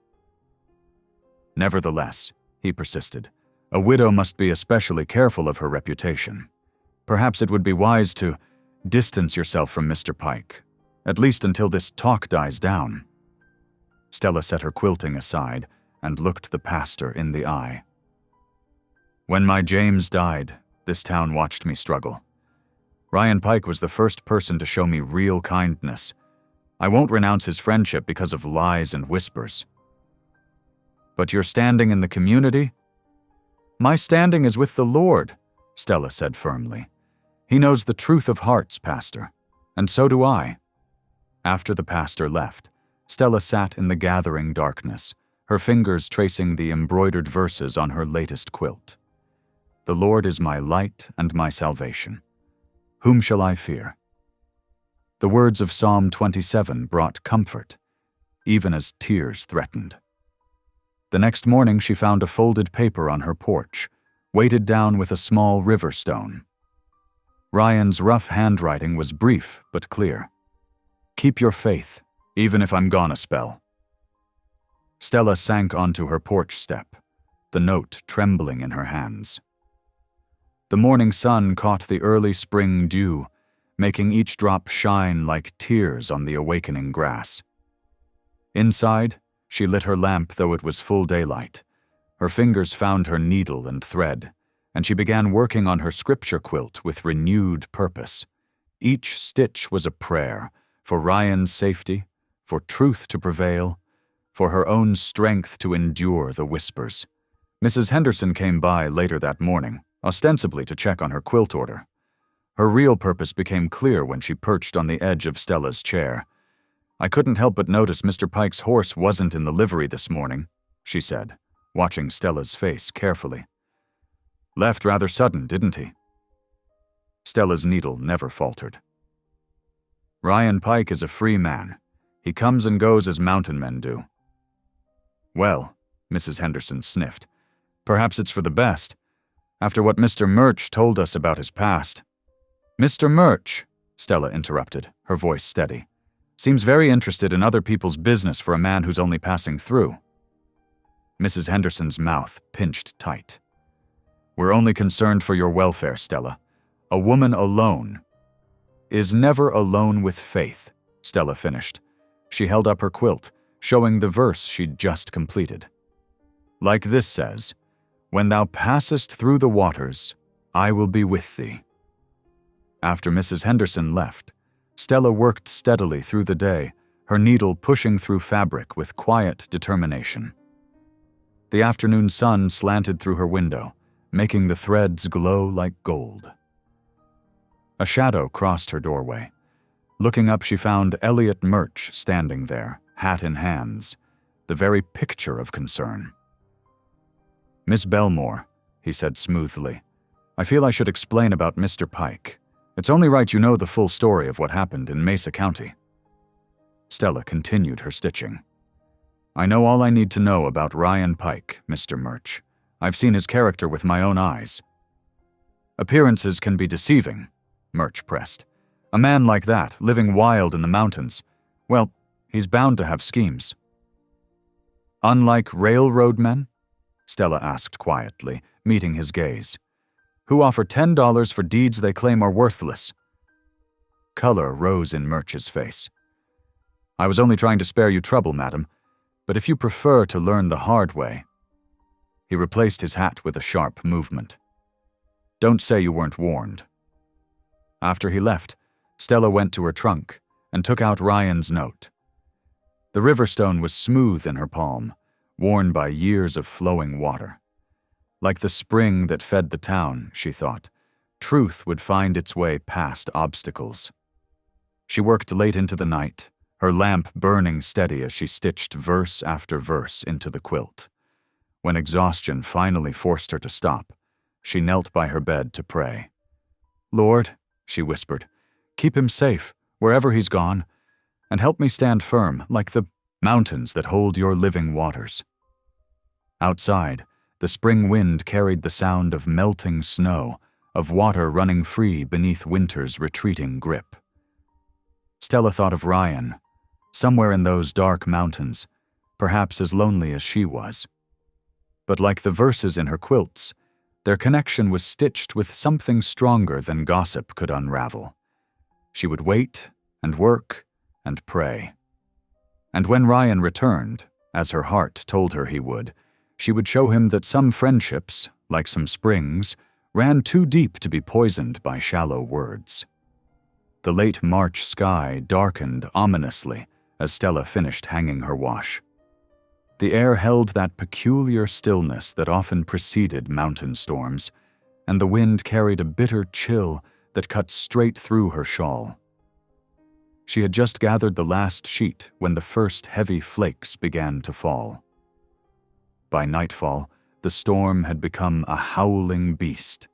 "Nevertheless," he persisted, "a widow must be especially careful of her reputation. Perhaps it would be wise to distance yourself from Mr. Pike, at least until this talk dies down." Stella set her quilting aside and looked the pastor in the eye. "When my James died, this town watched me struggle. Ryan Pike was the first person to show me real kindness. I won't renounce his friendship because of lies and whispers." "But your standing in the community?" "My standing is with the Lord," Stella said firmly. "He knows the truth of hearts, Pastor, and so do I." After the pastor left, Stella sat in the gathering darkness, her fingers tracing the embroidered verses on her latest quilt. "The Lord is my light and my salvation. Whom shall I fear?" The words of Psalm 27 brought comfort, even as tears threatened. The next morning she found a folded paper on her porch, weighted down with a small river stone. Ryan's rough handwriting was brief but clear. "Keep your faith, even if I'm gone a spell." Stella sank onto her porch step, the note trembling in her hands. The morning sun caught the early spring dew, making each drop shine like tears on the awakening grass. Inside, She lit her lamp though it was full daylight. Her fingers found her needle and thread, and she began working on her scripture quilt with renewed purpose. Each stitch was a prayer, for Ryan's safety, for truth to prevail, for her own strength to endure the whispers. Mrs. Henderson came by later that morning, ostensibly to check on her quilt order. Her real purpose became clear when she perched on the edge of Stella's chair. "I couldn't help but notice Mr. Pike's horse wasn't in the livery this morning," she said, watching Stella's face carefully. "Left rather sudden, didn't he?" Stella's needle never faltered. "Ryan Pike is a free man. He comes and goes as mountain men do." "Well," Mrs. Henderson sniffed, "perhaps it's for the best, after what Mr. Murch told us about his past." "Mr. Murch," Stella interrupted, her voice steady, "seems very interested in other people's business for a man who's only passing through." Mrs. Henderson's mouth pinched tight. "We're only concerned for your welfare, Stella. A woman alone is never alone with faith," Stella finished. She held up her quilt, showing the verse she'd just completed. "Like this says, 'When thou passest through the waters, I will be with thee.'" After Mrs. Henderson left, Stella worked steadily through the day, her needle pushing through fabric with quiet determination. The afternoon sun slanted through her window, making the threads glow like gold. A shadow crossed her doorway. Looking up, she found Elliot Murch standing there, hat in hands, the very picture of concern. "Miss Belmore," he said smoothly, "I feel I should explain about Mr. Pike. It's only right you know the full story of what happened in Mesa County." Stella continued her stitching. "I know all I need to know about Ryan Pike, Mr. Murch. I've seen his character with my own eyes." "Appearances can be deceiving," Murch pressed. "A man like that, living wild in the mountains, well, he's bound to have schemes." "Unlike railroad men?" Stella asked quietly, meeting his gaze. "Who offer $10 for deeds they claim are worthless?" Color rose in Murch's face. "I was only trying to spare you trouble, madam, but if you prefer to learn the hard way—" He replaced his hat with a sharp movement. "Don't say you weren't warned." After he left, Stella went to her trunk and took out Ryan's note. The riverstone was smooth in her palm, worn by years of flowing water. Like the spring that fed the town, she thought, truth would find its way past obstacles. She worked late into the night, her lamp burning steady as she stitched verse after verse into the quilt. When exhaustion finally forced her to stop, she knelt by her bed to pray. "Lord," she whispered, "keep him safe, wherever he's gone, and help me stand firm, like the mountains that hold your living waters." Outside, the spring wind carried the sound of melting snow, of water running free beneath winter's retreating grip. Stella thought of Ryan, somewhere in those dark mountains, perhaps as lonely as she was. But like the verses in her quilts, their connection was stitched with something stronger than gossip could unravel. She would wait and work and pray. And when Ryan returned, as her heart told her he would show him that some friendships, like some springs, ran too deep to be poisoned by shallow words. The late March sky darkened ominously as Stella finished hanging her wash. The air held that peculiar stillness that often preceded mountain storms, and the wind carried a bitter chill that cut straight through her shawl. She had just gathered the last sheet when the first heavy flakes began to fall. By nightfall, the storm had become a howling beast.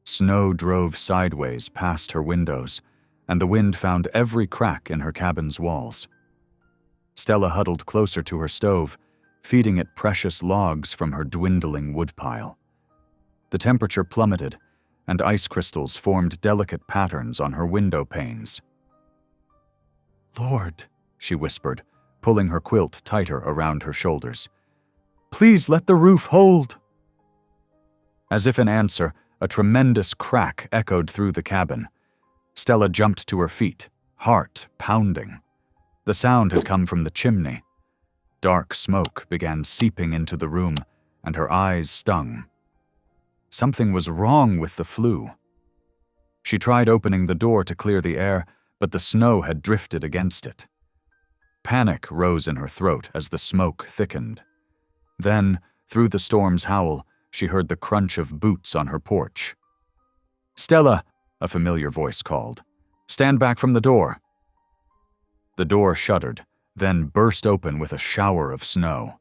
Snow drove sideways past her windows, and the wind found every crack in her cabin's walls. Stella huddled closer to her stove, feeding it precious logs from her dwindling woodpile. The temperature plummeted, and ice crystals formed delicate patterns on her window panes. "Lord," she whispered, pulling her quilt tighter around her shoulders, "please let the roof hold." As if in answer, a tremendous crack echoed through the cabin. Stella jumped to her feet, heart pounding. The sound had come from the chimney. Dark smoke began seeping into the room, and her eyes stung. Something was wrong with the flue. She tried opening the door to clear the air, but the snow had drifted against it. Panic rose in her throat as the smoke thickened. Then, through the storm's howl, she heard the crunch of boots on her porch. "Stella," a familiar voice called. "Stand back from the door." The door shuddered, then burst open with a shower of snow.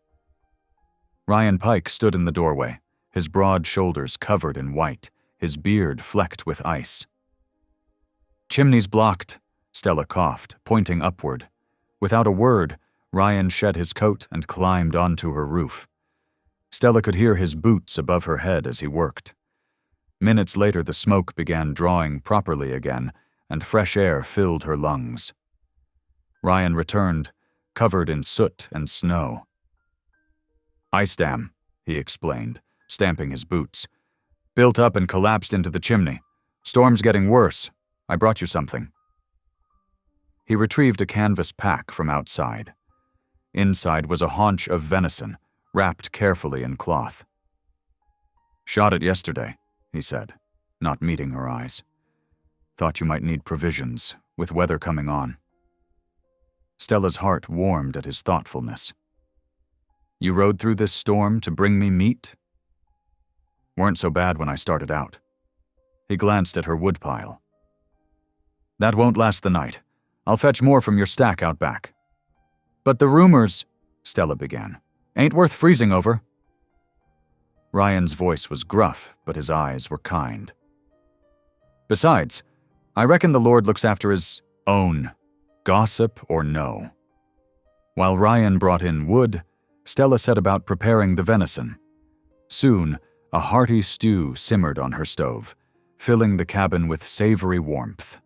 Ryan Pike stood in the doorway, his broad shoulders covered in white, his beard flecked with ice. "Chimney's blocked," Stella coughed, pointing upward. Without a word, Ryan shed his coat and climbed onto her roof. Stella could hear his boots above her head as he worked. Minutes later, the smoke began drawing properly again, and fresh air filled her lungs. Ryan returned, covered in soot and snow. "Ice dam," he explained, stamping his boots. "Built up and collapsed into the chimney. Storm's getting worse. I brought you something." He retrieved a canvas pack from outside. Inside was a haunch of venison, wrapped carefully in cloth. "Shot it yesterday," he said, not meeting her eyes. "Thought you might need provisions, with weather coming on." Stella's heart warmed at his thoughtfulness. "You rode through this storm to bring me meat?" "Weren't so bad when I started out." He glanced at her woodpile. "That won't last the night. I'll fetch more from your stack out back." "But the rumors," Stella began, "ain't worth freezing over." Ryan's voice was gruff, but his eyes were kind. "Besides, I reckon the Lord looks after his own, gossip or no." While Ryan brought in wood, Stella set about preparing the venison. Soon, a hearty stew simmered on her stove, filling the cabin with savory warmth.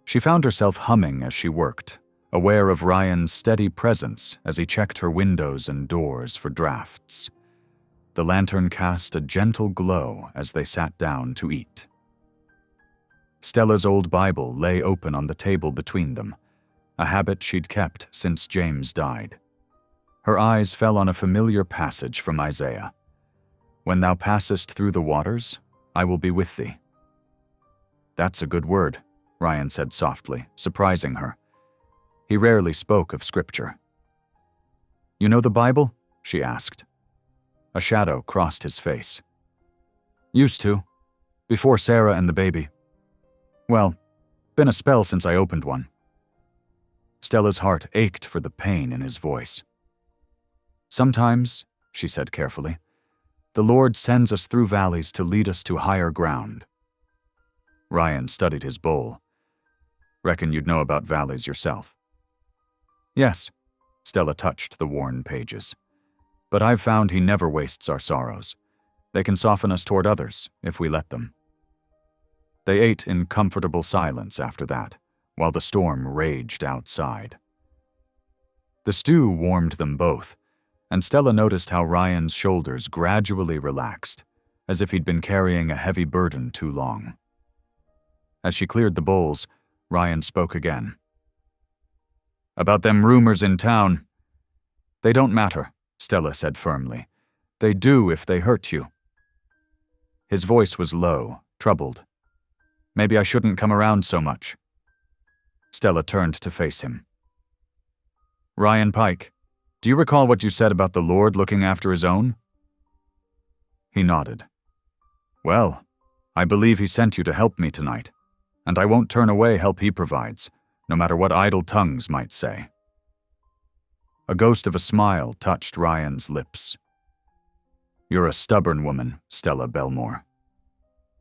She found herself humming as she worked, aware of Ryan's steady presence as he checked her windows and doors for drafts. The lantern cast a gentle glow as they sat down to eat. Stella's old Bible lay open on the table between them, a habit she'd kept since James died. Her eyes fell on a familiar passage from Isaiah. "When thou passest through the waters, I will be with thee." "That's a good word," Ryan said softly, surprising her. He rarely spoke of scripture. "You know the Bible?" she asked. A shadow crossed his face. "Used to. Before Sarah and the baby. Well, been a spell since I opened one." Stella's heart ached for the pain in his voice. "Sometimes," she said carefully, "the Lord sends us through valleys to lead us to higher ground." Ryan studied his bowl. "Reckon you'd know about valleys yourself." "Yes," Stella touched the worn pages. "But I've found he never wastes our sorrows. They can soften us toward others, if we let them." They ate in comfortable silence after that, while the storm raged outside. The stew warmed them both, and Stella noticed how Ryan's shoulders gradually relaxed, as if he'd been carrying a heavy burden too long. As she cleared the bowls, Ryan spoke again. "About them rumors in town." "They don't matter," Stella said firmly. "They do if they hurt you." His voice was low, troubled. "Maybe I shouldn't come around so much." Stella turned to face him. "Ryan Pike, do you recall what you said about the Lord looking after his own?" He nodded. "Well, I believe he sent you to help me tonight, and I won't turn away help he provides, no matter what idle tongues might say." A ghost of a smile touched Ryan's lips. "You're a stubborn woman, Stella Belmore."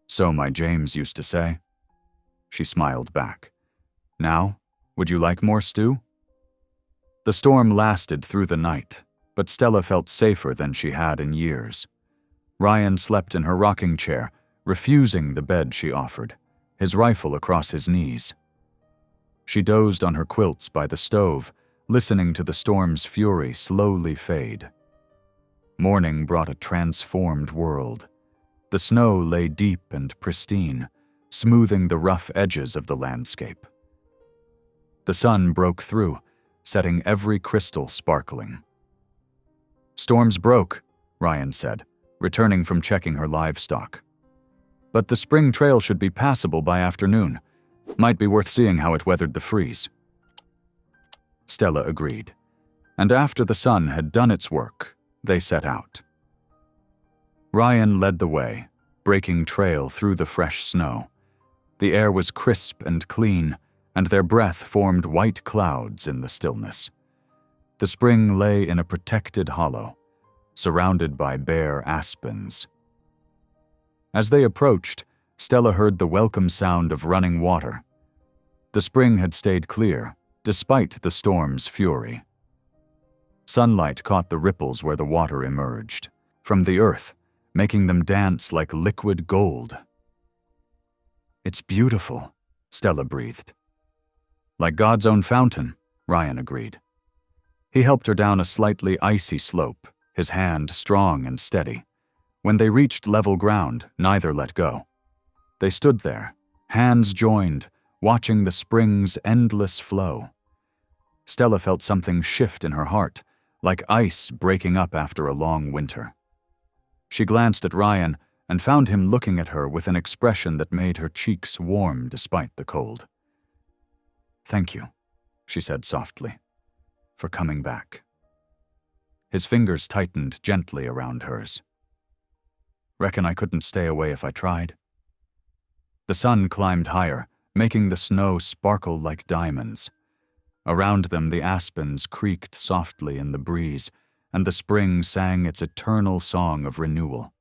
"So my James used to say." She smiled back. "Now, would you like more stew?" The storm lasted through the night, but Stella felt safer than she had in years. Ryan slept in her rocking chair, refusing the bed she offered, his rifle across his knees. She dozed on her quilts by the stove, listening to the storm's fury slowly fade. Morning brought a transformed world. The snow lay deep and pristine, smoothing the rough edges of the landscape. The sun broke through, setting every crystal sparkling. Storms broke, Ryan said, returning from checking her livestock. But the spring trail should be passable by afternoon. Might be worth seeing how it weathered the freeze. Stella agreed, and after the sun had done its work, they set out. Ryan led the way, breaking trail through the fresh snow. The air was crisp and clean, and their breath formed white clouds in the stillness. The spring lay in a protected hollow, surrounded by bare aspens. As they approached, Stella heard the welcome sound of running water. The spring had stayed clear, despite the storm's fury. Sunlight caught the ripples where the water emerged, from the earth, making them dance like liquid gold. "It's beautiful," Stella breathed. "Like God's own fountain," Ryan agreed. He helped her down a slightly icy slope, his hand strong and steady. When they reached level ground, neither let go. They stood there, hands joined, watching the spring's endless flow. Stella felt something shift in her heart, like ice breaking up after a long winter. She glanced at Ryan and found him looking at her with an expression that made her cheeks warm despite the cold. "Thank you," she said softly, "for coming back." His fingers tightened gently around hers. "Reckon I couldn't stay away if I tried?" The sun climbed higher, making the snow sparkle like diamonds. Around them the aspens creaked softly in the breeze, and the spring sang its eternal song of renewal.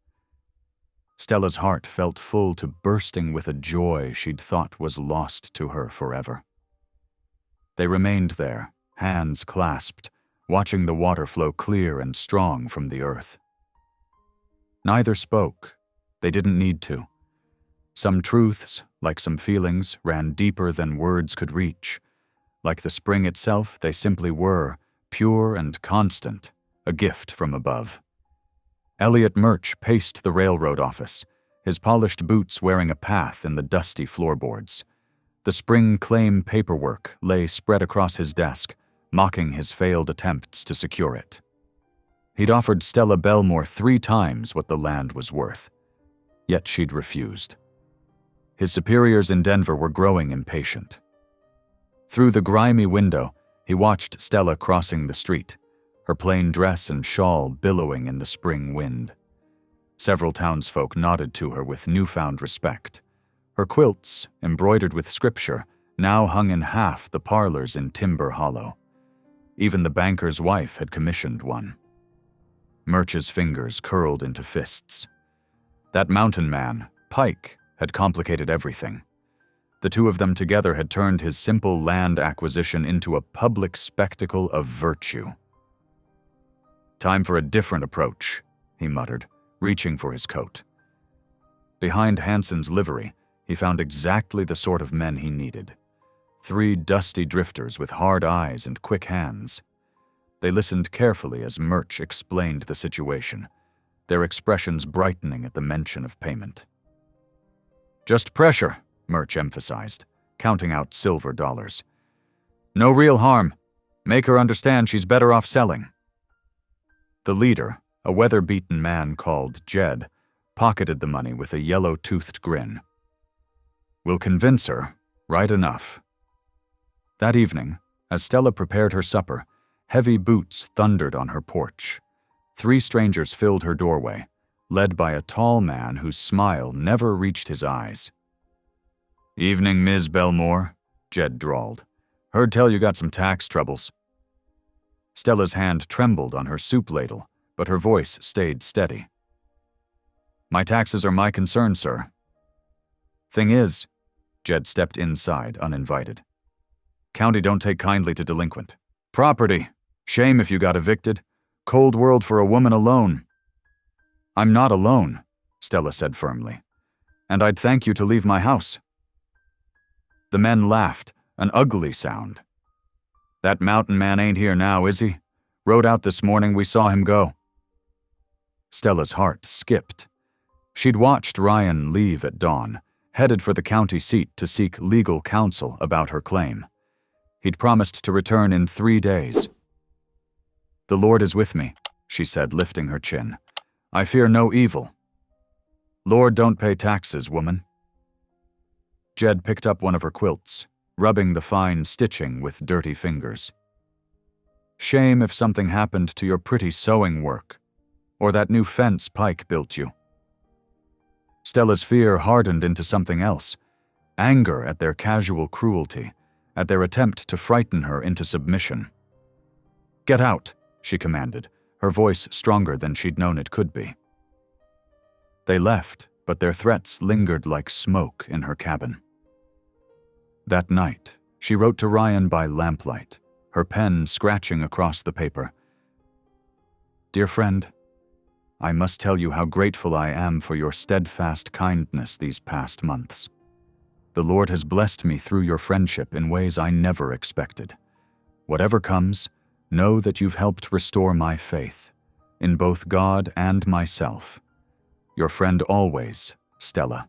Stella's heart felt full to bursting with a joy she'd thought was lost to her forever. They remained there, hands clasped, watching the water flow clear and strong from the earth. Neither spoke. They didn't need to. Some truths, like some feelings, ran deeper than words could reach. Like the spring itself, they simply were, pure and constant, a gift from above. Elliot Murch paced the railroad office, his polished boots wearing a path in the dusty floorboards. The spring claim paperwork lay spread across his desk, mocking his failed attempts to secure it. He'd offered Stella Belmore 3 times what the land was worth, yet she'd refused. His superiors in Denver were growing impatient. Through the grimy window, he watched Stella crossing the street, her plain dress and shawl billowing in the spring wind. Several townsfolk nodded to her with newfound respect. Her quilts, embroidered with scripture, now hung in half the parlors in Timber Hollow. Even the banker's wife had commissioned one. Murch's fingers curled into fists. That mountain man, Pike, had complicated everything. The two of them together had turned his simple land acquisition into a public spectacle of virtue. "Time for a different approach," he muttered, reaching for his coat. Behind Hanson's livery, he found exactly the sort of men he needed. 3 dusty drifters with hard eyes and quick hands. They listened carefully as Murch explained the situation, their expressions brightening at the mention of payment. "Just pressure," Murch emphasized, counting out silver dollars. "No real harm. Make her understand she's better off selling." The leader, a weather-beaten man called Jed, pocketed the money with a yellow-toothed grin. "We'll convince her, right enough." That evening, as Stella prepared her supper, heavy boots thundered on her porch. 3 strangers filled her doorway, led by a tall man whose smile never reached his eyes. "Evening, Ms. Belmore," Jed drawled. "Heard tell you got some tax troubles." Stella's hand trembled on her soup ladle, but her voice stayed steady. "My taxes are my concern, sir." "Thing is," Jed stepped inside uninvited, "county don't take kindly to delinquent. Property. Shame if you got evicted. Cold world for a woman alone." "I'm not alone," Stella said firmly, "and I'd thank you to leave my house." The men laughed, an ugly sound. "That mountain man ain't here now, is he? Rode out this morning, we saw him go." Stella's heart skipped. She'd watched Ryan leave at dawn, headed for the county seat to seek legal counsel about her claim. He'd promised to return in 3 days. "The Lord is with me," she said, lifting her chin. I fear no evil. Lord don't pay taxes, woman. Jed picked up one of her quilts, rubbing the fine stitching with dirty fingers. Shame if something happened to your pretty sewing work, or that new fence Pike built you. Stella's fear hardened into something else, anger at their casual cruelty, at their attempt to frighten her into submission. Get out, she commanded, her voice stronger than she'd known it could be. They left, but their threats lingered like smoke in her cabin. That night, she wrote to Ryan by lamplight, her pen scratching across the paper. Dear friend, I must tell you how grateful I am for your steadfast kindness these past months. The Lord has blessed me through your friendship in ways I never expected. Whatever comes, know that you've helped restore my faith, in both God and myself. Your friend always, Stella.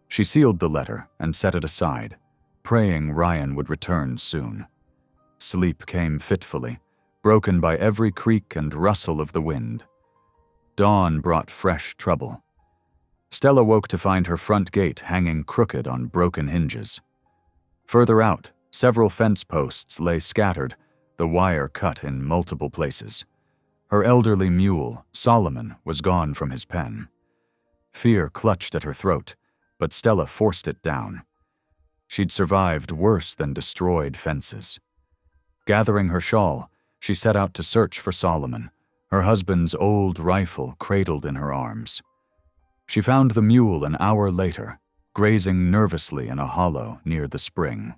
She sealed the letter and set it aside, praying Ryan would return soon. Sleep came fitfully, broken by every creak and rustle of the wind. Dawn brought fresh trouble. Stella woke to find her front gate hanging crooked on broken hinges. Further out, several fence posts lay scattered, the wire cut in multiple places. Her elderly mule, Solomon, was gone from his pen. Fear clutched at her throat, but Stella forced it down. She'd survived worse than destroyed fences. Gathering her shawl, she set out to search for Solomon, her husband's old rifle cradled in her arms. She found the mule an hour later, grazing nervously in a hollow near the spring.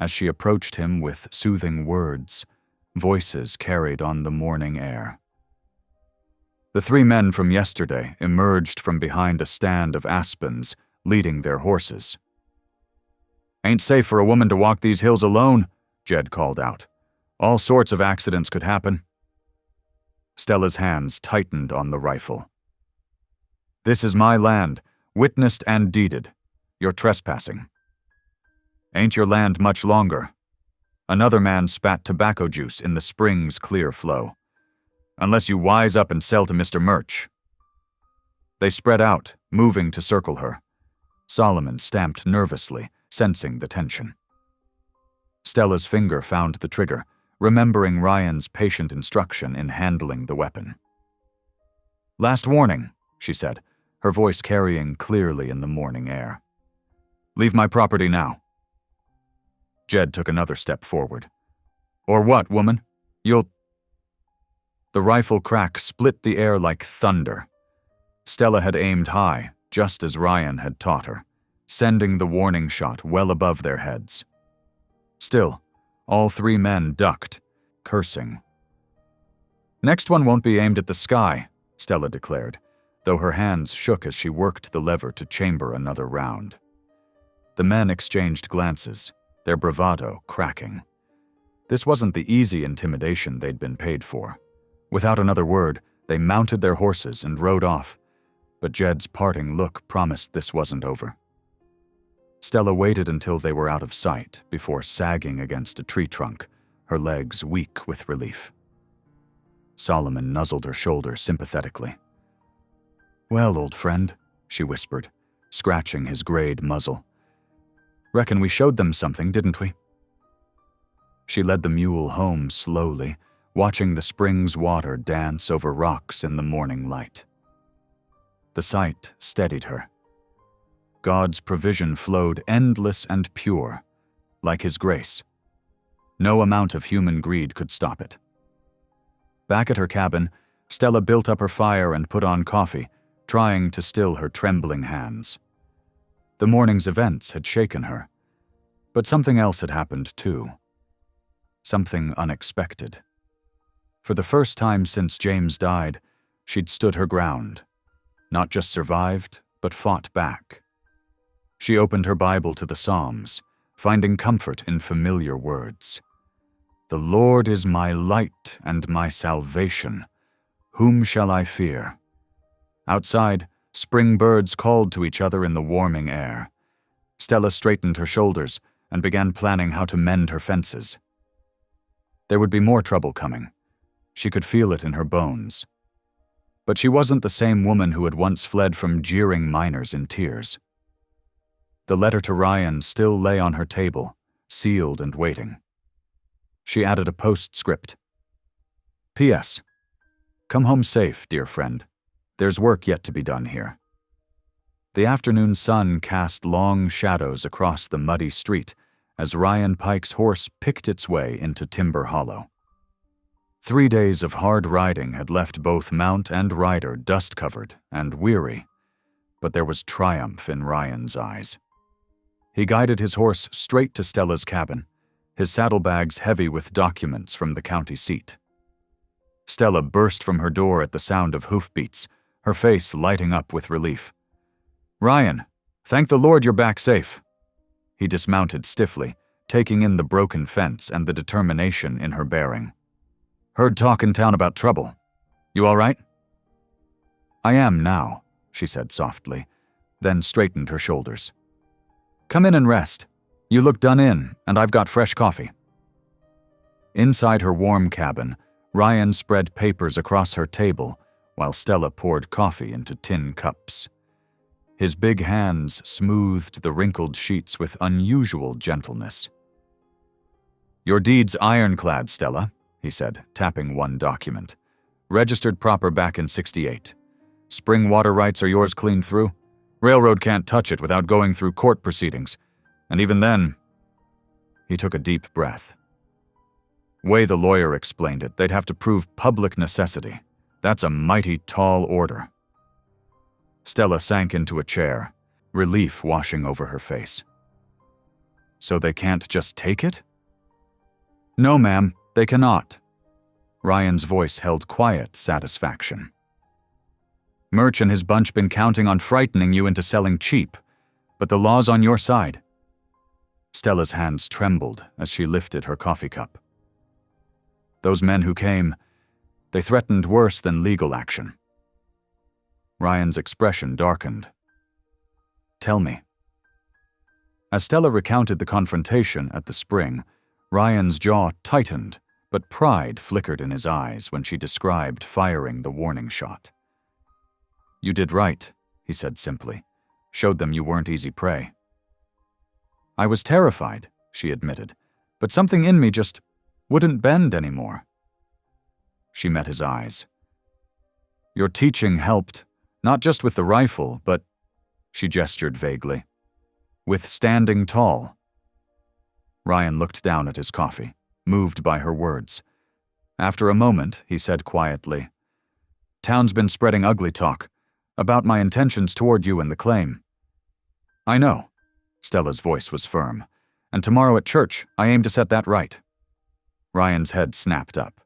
As she approached him with soothing words, voices carried on the morning air. The three men from yesterday emerged from behind a stand of aspens, leading their horses. Ain't safe for a woman to walk these hills alone, Jed called out. All sorts of accidents could happen. Stella's hands tightened on the rifle. This is my land, witnessed and deeded. You're trespassing. Ain't your land much longer. Another man spat tobacco juice in the spring's clear flow. Unless you wise up and sell to Mr. Murch. They spread out, moving to circle her. Solomon stamped nervously, sensing the tension. Stella's finger found the trigger, remembering Ryan's patient instruction in handling the weapon. Last warning, she said, her voice carrying clearly in the morning air. Leave my property now. Jed took another step forward. Or what, woman? You'll... The rifle crack split the air like thunder. Stella had aimed high, just as Ryan had taught her, sending the warning shot well above their heads. Still, all three men ducked, cursing. Next one won't be aimed at the sky, Stella declared, though her hands shook as she worked the lever to chamber another round. The men exchanged glances, their bravado cracking. This wasn't the easy intimidation they'd been paid for. Without another word, they mounted their horses and rode off, but Jed's parting look promised this wasn't over. Stella waited until they were out of sight before sagging against a tree trunk, her legs weak with relief. Solomon nuzzled her shoulder sympathetically. Well, old friend, she whispered, scratching his grayed muzzle. Reckon we showed them something, didn't we? She led the mule home slowly, watching the spring's water dance over rocks in the morning light. The sight steadied her. God's provision flowed endless and pure, like His grace. No amount of human greed could stop it. Back at her cabin, Stella built up her fire and put on coffee, trying to still her trembling hands. The morning's events had shaken her, but something else had happened too. Something unexpected. For the first time since James died, she'd stood her ground. Not just survived, but fought back. She opened her Bible to the Psalms, finding comfort in familiar words. The Lord is my light and my salvation. Whom shall I fear? Outside, spring birds called to each other in the warming air. Stella straightened her shoulders and began planning how to mend her fences. There would be more trouble coming. She could feel it in her bones. But she wasn't the same woman who had once fled from jeering miners in tears. The letter to Ryan still lay on her table, sealed and waiting. She added a postscript. P.S. Come home safe, dear friend. There's work yet to be done here. The afternoon sun cast long shadows across the muddy street as Ryan Pike's horse picked its way into Timber Hollow. 3 days of hard riding had left both mount and rider dust-covered and weary, but there was triumph in Ryan's eyes. He guided his horse straight to Stella's cabin, his saddlebags heavy with documents from the county seat. Stella burst from her door at the sound of hoofbeats, her face lighting up with relief. Ryan, thank the Lord you're back safe. He dismounted stiffly, taking in the broken fence and the determination in her bearing. Heard talk in town about trouble. You all right? I am now, she said softly, then straightened her shoulders. Come in and rest. You look done in, and I've got fresh coffee. Inside her warm cabin, Ryan spread papers across her table while Stella poured coffee into tin cups. His big hands smoothed the wrinkled sheets with unusual gentleness. Your deed's ironclad, Stella, he said, tapping one document. Registered proper back in '68. Spring water rights are yours clean through. Railroad can't touch it without going through court proceedings. And even then... He took a deep breath. Way the lawyer explained it, they'd have to prove public necessity. That's a mighty tall order. Stella sank into a chair, relief washing over her face. So they can't just take it? No, ma'am, they cannot. Ryan's voice held quiet satisfaction. Murch and his bunch been counting on frightening you into selling cheap, but the law's on your side. Stella's hands trembled as she lifted her coffee cup. Those men who came, they threatened worse than legal action. Ryan's expression darkened. Tell me. As Stella recounted the confrontation at the spring, Ryan's jaw tightened, but pride flickered in his eyes when she described firing the warning shot. You did right, he said simply. Showed them you weren't easy prey. I was terrified, she admitted, but something in me just wouldn't bend anymore. She met his eyes. Your teaching helped, not just with the rifle, but, she gestured vaguely, with standing tall. Ryan looked down at his coffee, moved by her words. After a moment, he said quietly, Town's been spreading ugly talk about my intentions toward you and the claim. I know, Stella's voice was firm, and tomorrow at church, I aim to set that right. Ryan's head snapped up.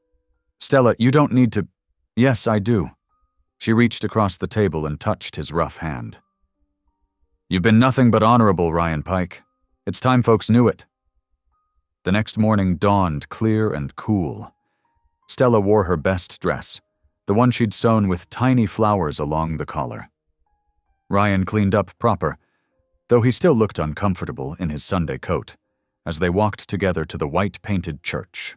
Stella, you don't need to... Yes, I do. She reached across the table and touched his rough hand. You've been nothing but honorable, Ryan Pike. It's time folks knew it. The next morning dawned clear and cool. Stella wore her best dress, the one she'd sewn with tiny flowers along the collar. Ryan cleaned up proper, though he still looked uncomfortable in his Sunday coat, as they walked together to the white-painted church.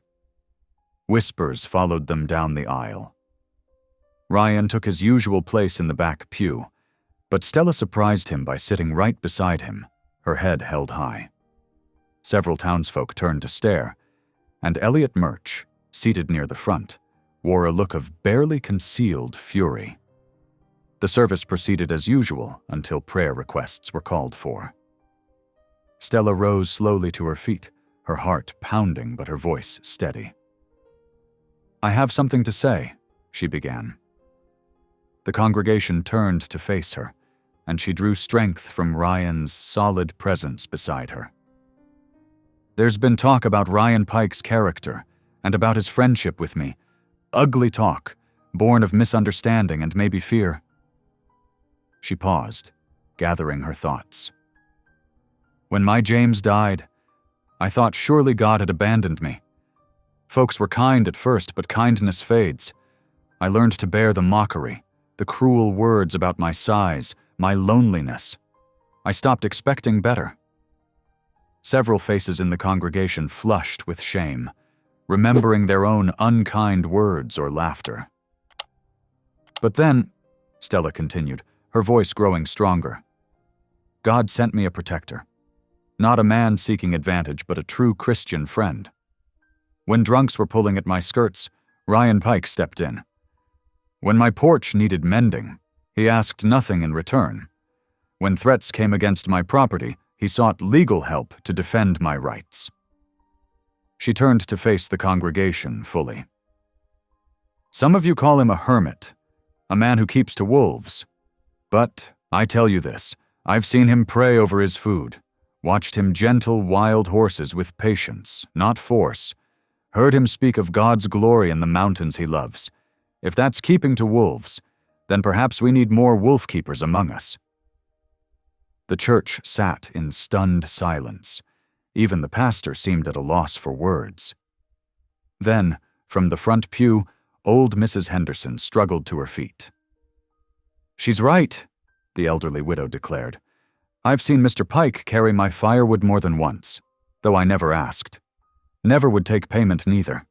Whispers followed them down the aisle. Ryan took his usual place in the back pew, but Stella surprised him by sitting right beside him, her head held high. Several townsfolk turned to stare, and Elliot Murch, seated near the front, wore a look of barely concealed fury. The service proceeded as usual until prayer requests were called for. Stella rose slowly to her feet, her heart pounding but her voice steady. I have something to say, she began. The congregation turned to face her, and she drew strength from Ryan's solid presence beside her. There's been talk about Ryan Pike's character and about his friendship with me. Ugly talk, born of misunderstanding and maybe fear. She paused, gathering her thoughts. When my James died, I thought surely God had abandoned me. Folks were kind at first, but kindness fades. I learned to bear the mockery, the cruel words about my size, my loneliness. I stopped expecting better. Several faces in the congregation flushed with shame. remembering their own unkind words or laughter. But then, Stella continued, her voice growing stronger, God sent me a protector. Not a man seeking advantage, but a true Christian friend. When drunks were pulling at my skirts, Ryan Pike stepped in. When my porch needed mending, he asked nothing in return. When threats came against my property, he sought legal help to defend my rights. She turned to face the congregation fully. Some of you call him a hermit, a man who keeps to wolves. But I tell you this, I've seen him pray over his food, watched him gentle wild horses with patience, not force, heard him speak of God's glory in the mountains he loves. If that's keeping to wolves, then perhaps we need more wolf keepers among us. The church sat in stunned silence. Even the pastor seemed at a loss for words. Then, from the front pew, old Mrs. Henderson struggled to her feet. She's right, the elderly widow declared. I've seen Mr. Pike carry my firewood more than once, though I never asked. Never would take payment neither.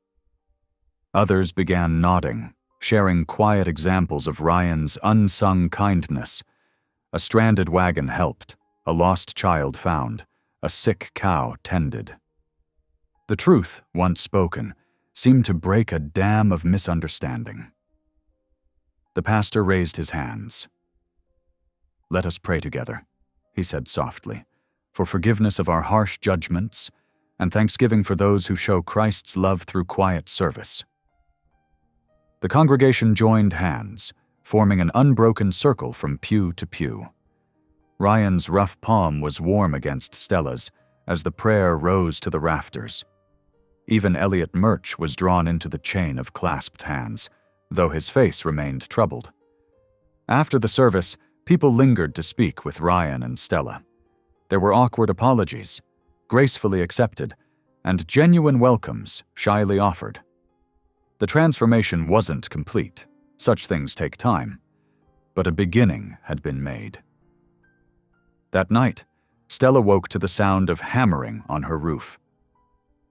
Others began nodding, sharing quiet examples of Ryan's unsung kindness. A stranded wagon helped, a lost child found, a sick cow tended. The truth, once spoken, seemed to break a dam of misunderstanding. The pastor raised his hands. Let us pray together, he said softly, for forgiveness of our harsh judgments and thanksgiving for those who show Christ's love through quiet service. The congregation joined hands, forming an unbroken circle from pew to pew. Ryan's rough palm was warm against Stella's as the prayer rose to the rafters. Even Elliot Murch was drawn into the chain of clasped hands, though his face remained troubled. After the service, people lingered to speak with Ryan and Stella. There were awkward apologies, gracefully accepted, and genuine welcomes shyly offered. The transformation wasn't complete. Such things take time. But a beginning had been made. That night, Stella woke to the sound of hammering on her roof.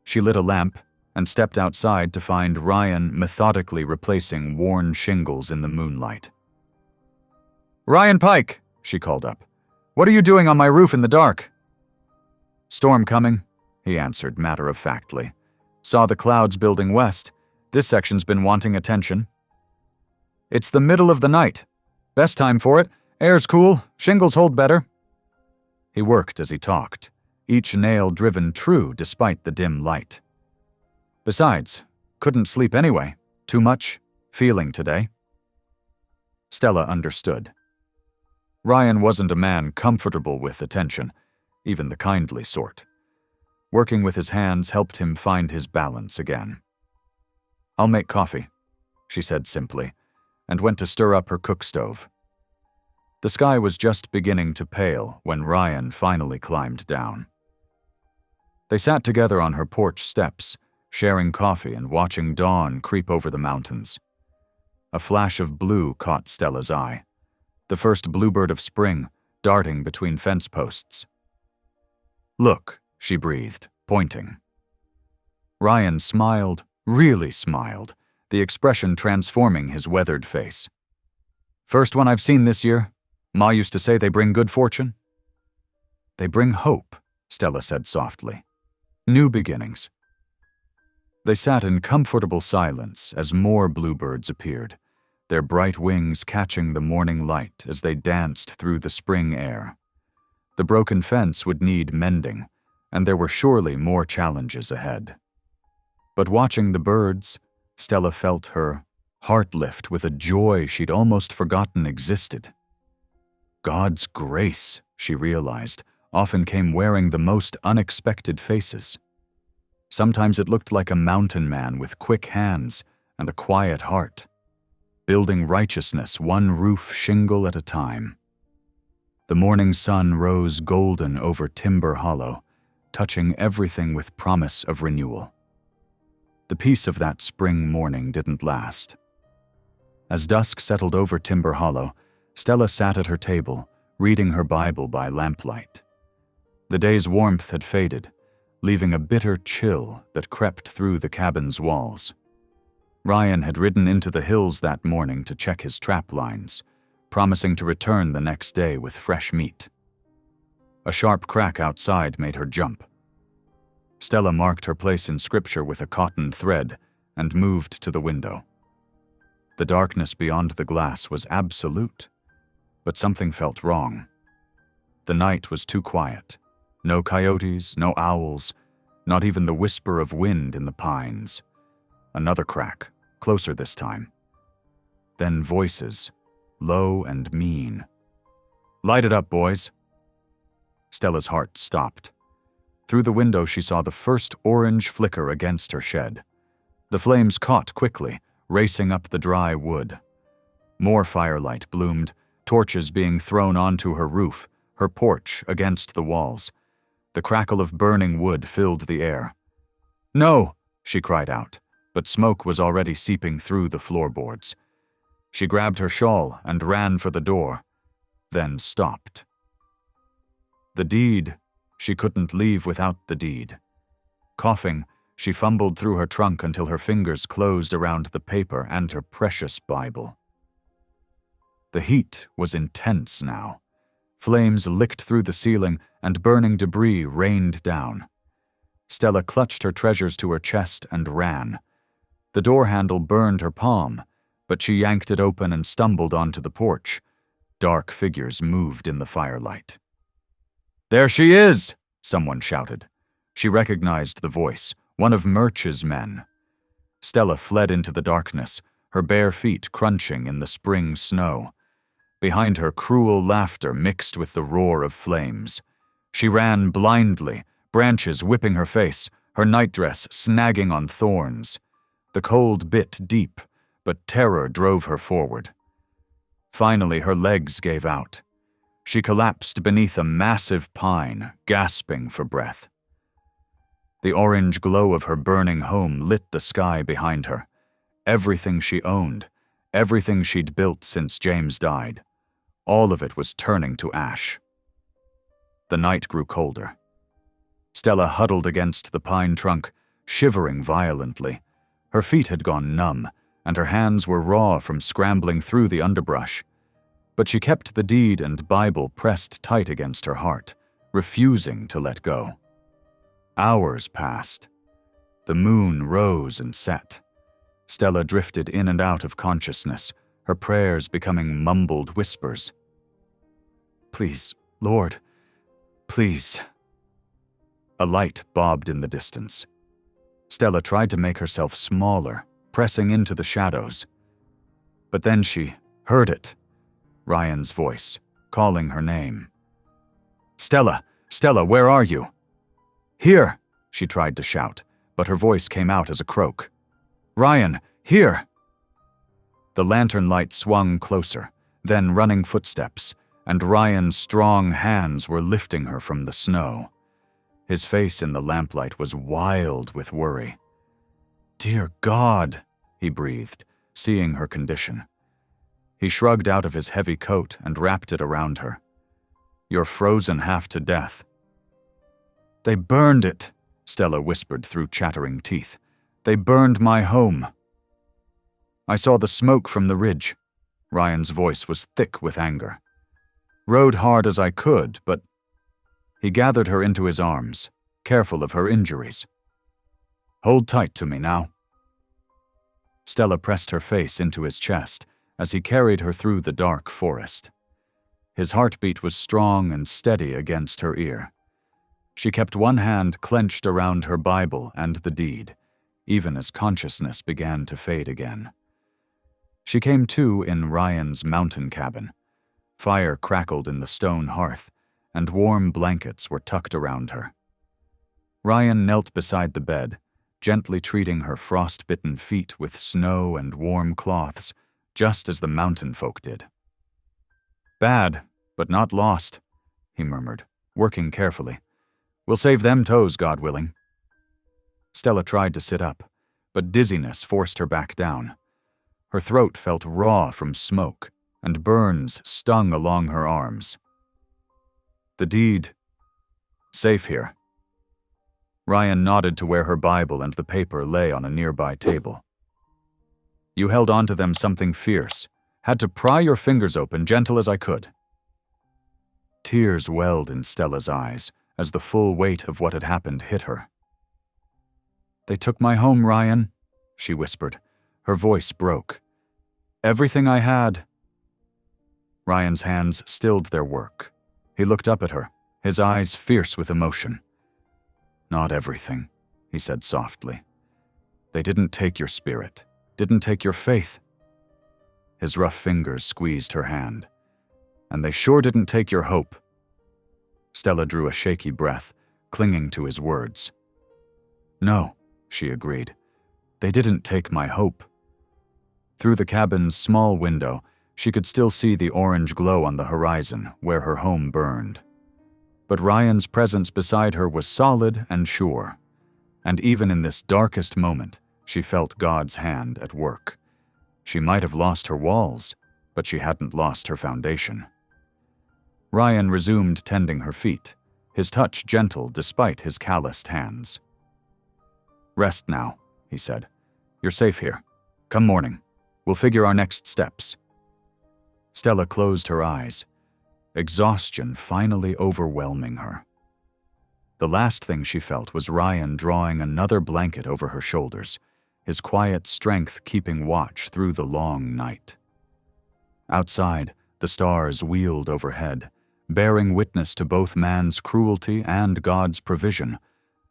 She lit a lamp and stepped outside to find Ryan methodically replacing worn shingles in the moonlight. "Ryan Pike," she called up. "What are you doing on my roof in the dark?" "Storm coming," he answered matter-of-factly. "Saw the clouds building west. This section's been wanting attention." "It's the middle of the night. Best time for it. Air's cool, shingles hold better." He worked as he talked, each nail driven true despite the dim light. Besides, couldn't sleep anyway. Too much feeling today. Stella understood. Ryan wasn't a man comfortable with attention, even the kindly sort. Working with his hands helped him find his balance again. "I'll make coffee," she said simply, and went to stir up her cook stove. The sky was just beginning to pale when Ryan finally climbed down. They sat together on her porch steps, sharing coffee and watching dawn creep over the mountains. A flash of blue caught Stella's eye, the first bluebird of spring darting between fence posts. "Look," she breathed, pointing. Ryan smiled, really smiled, the expression transforming his weathered face. "First one I've seen this year. Ma used to say they bring good fortune." "They bring hope," Stella said softly. "New beginnings." They sat in comfortable silence as more bluebirds appeared, their bright wings catching the morning light as they danced through the spring air. The broken fence would need mending, and there were surely more challenges ahead. But watching the birds, Stella felt her heart lift with a joy she'd almost forgotten existed. God's grace, she realized, often came wearing the most unexpected faces. Sometimes it looked like a mountain man with quick hands and a quiet heart, building righteousness one roof shingle at a time. The morning sun rose golden over Timber Hollow, touching everything with promise of renewal. The peace of that spring morning didn't last. As dusk settled over Timber Hollow, Stella sat at her table, reading her Bible by lamplight. The day's warmth had faded, leaving a bitter chill that crept through the cabin's walls. Ryan had ridden into the hills that morning to check his trap lines, promising to return the next day with fresh meat. A sharp crack outside made her jump. Stella marked her place in scripture with a cotton thread and moved to the window. The darkness beyond the glass was absolute, but something felt wrong. The night was too quiet. No coyotes, no owls, not even the whisper of wind in the pines. Another crack, closer this time. Then voices, low and mean. "Light it up, boys." Stella's heart stopped. Through the window she saw the first orange flicker against her shed. The flames caught quickly, racing up the dry wood. More firelight bloomed, torches being thrown onto her roof, her porch against the walls. The crackle of burning wood filled the air. "No!" she cried out, but smoke was already seeping through the floorboards. She grabbed her shawl and ran for the door, then stopped. The deed. She couldn't leave without the deed. Coughing, she fumbled through her trunk until her fingers closed around the paper and her precious Bible. The heat was intense now. Flames licked through the ceiling and burning debris rained down. Stella clutched her treasures to her chest and ran. The door handle burned her palm, but she yanked it open and stumbled onto the porch. Dark figures moved in the firelight. "There she is!" someone shouted. She recognized the voice, one of Murch's men. Stella fled into the darkness, her bare feet crunching in the spring snow. Behind her, cruel laughter mixed with the roar of flames. She ran blindly, branches whipping her face, her nightdress snagging on thorns. The cold bit deep, but terror drove her forward. Finally, her legs gave out. She collapsed beneath a massive pine, gasping for breath. The orange glow of her burning home lit the sky behind her. Everything she owned, everything she'd built since James died, all of it was turning to ash. The night grew colder. Stella huddled against the pine trunk, shivering violently. Her feet had gone numb, and her hands were raw from scrambling through the underbrush. But she kept the deed and Bible pressed tight against her heart, refusing to let go. Hours passed. The moon rose and set. Stella drifted in and out of consciousness, her prayers becoming mumbled whispers. "Please, Lord, please." A light bobbed in the distance. Stella tried to make herself smaller, pressing into the shadows. But then she heard it. Ryan's voice, calling her name. "Stella! Stella, where are you?" "Here!" she tried to shout, but her voice came out as a croak. "Ryan, here!" The lantern light swung closer, then running footsteps, and Ryan's strong hands were lifting her from the snow. His face in the lamplight was wild with worry. "Dear God," he breathed, seeing her condition. He shrugged out of his heavy coat and wrapped it around her. "You're frozen half to death." "They burned it," Stella whispered through chattering teeth. "They burned my home." "I saw the smoke from the ridge." Ryan's voice was thick with anger. "Rode hard as I could, but—" He gathered her into his arms, careful of her injuries. "Hold tight to me now." Stella pressed her face into his chest as he carried her through the dark forest. His heartbeat was strong and steady against her ear. She kept one hand clenched around her Bible and the deed, even as consciousness began to fade again. She came to in Ryan's mountain cabin. Fire crackled in the stone hearth, and warm blankets were tucked around her. Ryan knelt beside the bed, gently treating her frost-bitten feet with snow and warm cloths, just as the mountain folk did. "Bad, but not lost," he murmured, working carefully. "We'll save them toes, God willing." Stella tried to sit up, but dizziness forced her back down. Her throat felt raw from smoke, and burns stung along her arms. "The deed. Safe here." Ryan nodded to where her Bible and the paper lay on a nearby table. You held on to them something fierce. Had to pry your fingers open, gentle as I could. Tears welled in Stella's eyes as the full weight of what had happened hit her. They took my home, Ryan, she whispered. Her voice broke. Everything I had. Ryan's hands stilled their work. He looked up at her, his eyes fierce with emotion. Not everything, he said softly. They didn't take your spirit, didn't take your faith. His rough fingers squeezed her hand. And they sure didn't take your hope. Stella drew a shaky breath, clinging to his words. No, she agreed. They didn't take my hope. Through the cabin's small window, she could still see the orange glow on the horizon where her home burned. But Ryan's presence beside her was solid and sure. And even in this darkest moment, she felt God's hand at work. She might have lost her walls, but she hadn't lost her foundation. Ryan resumed tending her feet, his touch gentle despite his calloused hands. Rest now, he said. You're safe here. Come morning. We'll figure our next steps. Stella closed her eyes, exhaustion finally overwhelming her. The last thing she felt was Ryan drawing another blanket over her shoulders, his quiet strength keeping watch through the long night. Outside, the stars wheeled overhead, bearing witness to both man's cruelty and God's provision,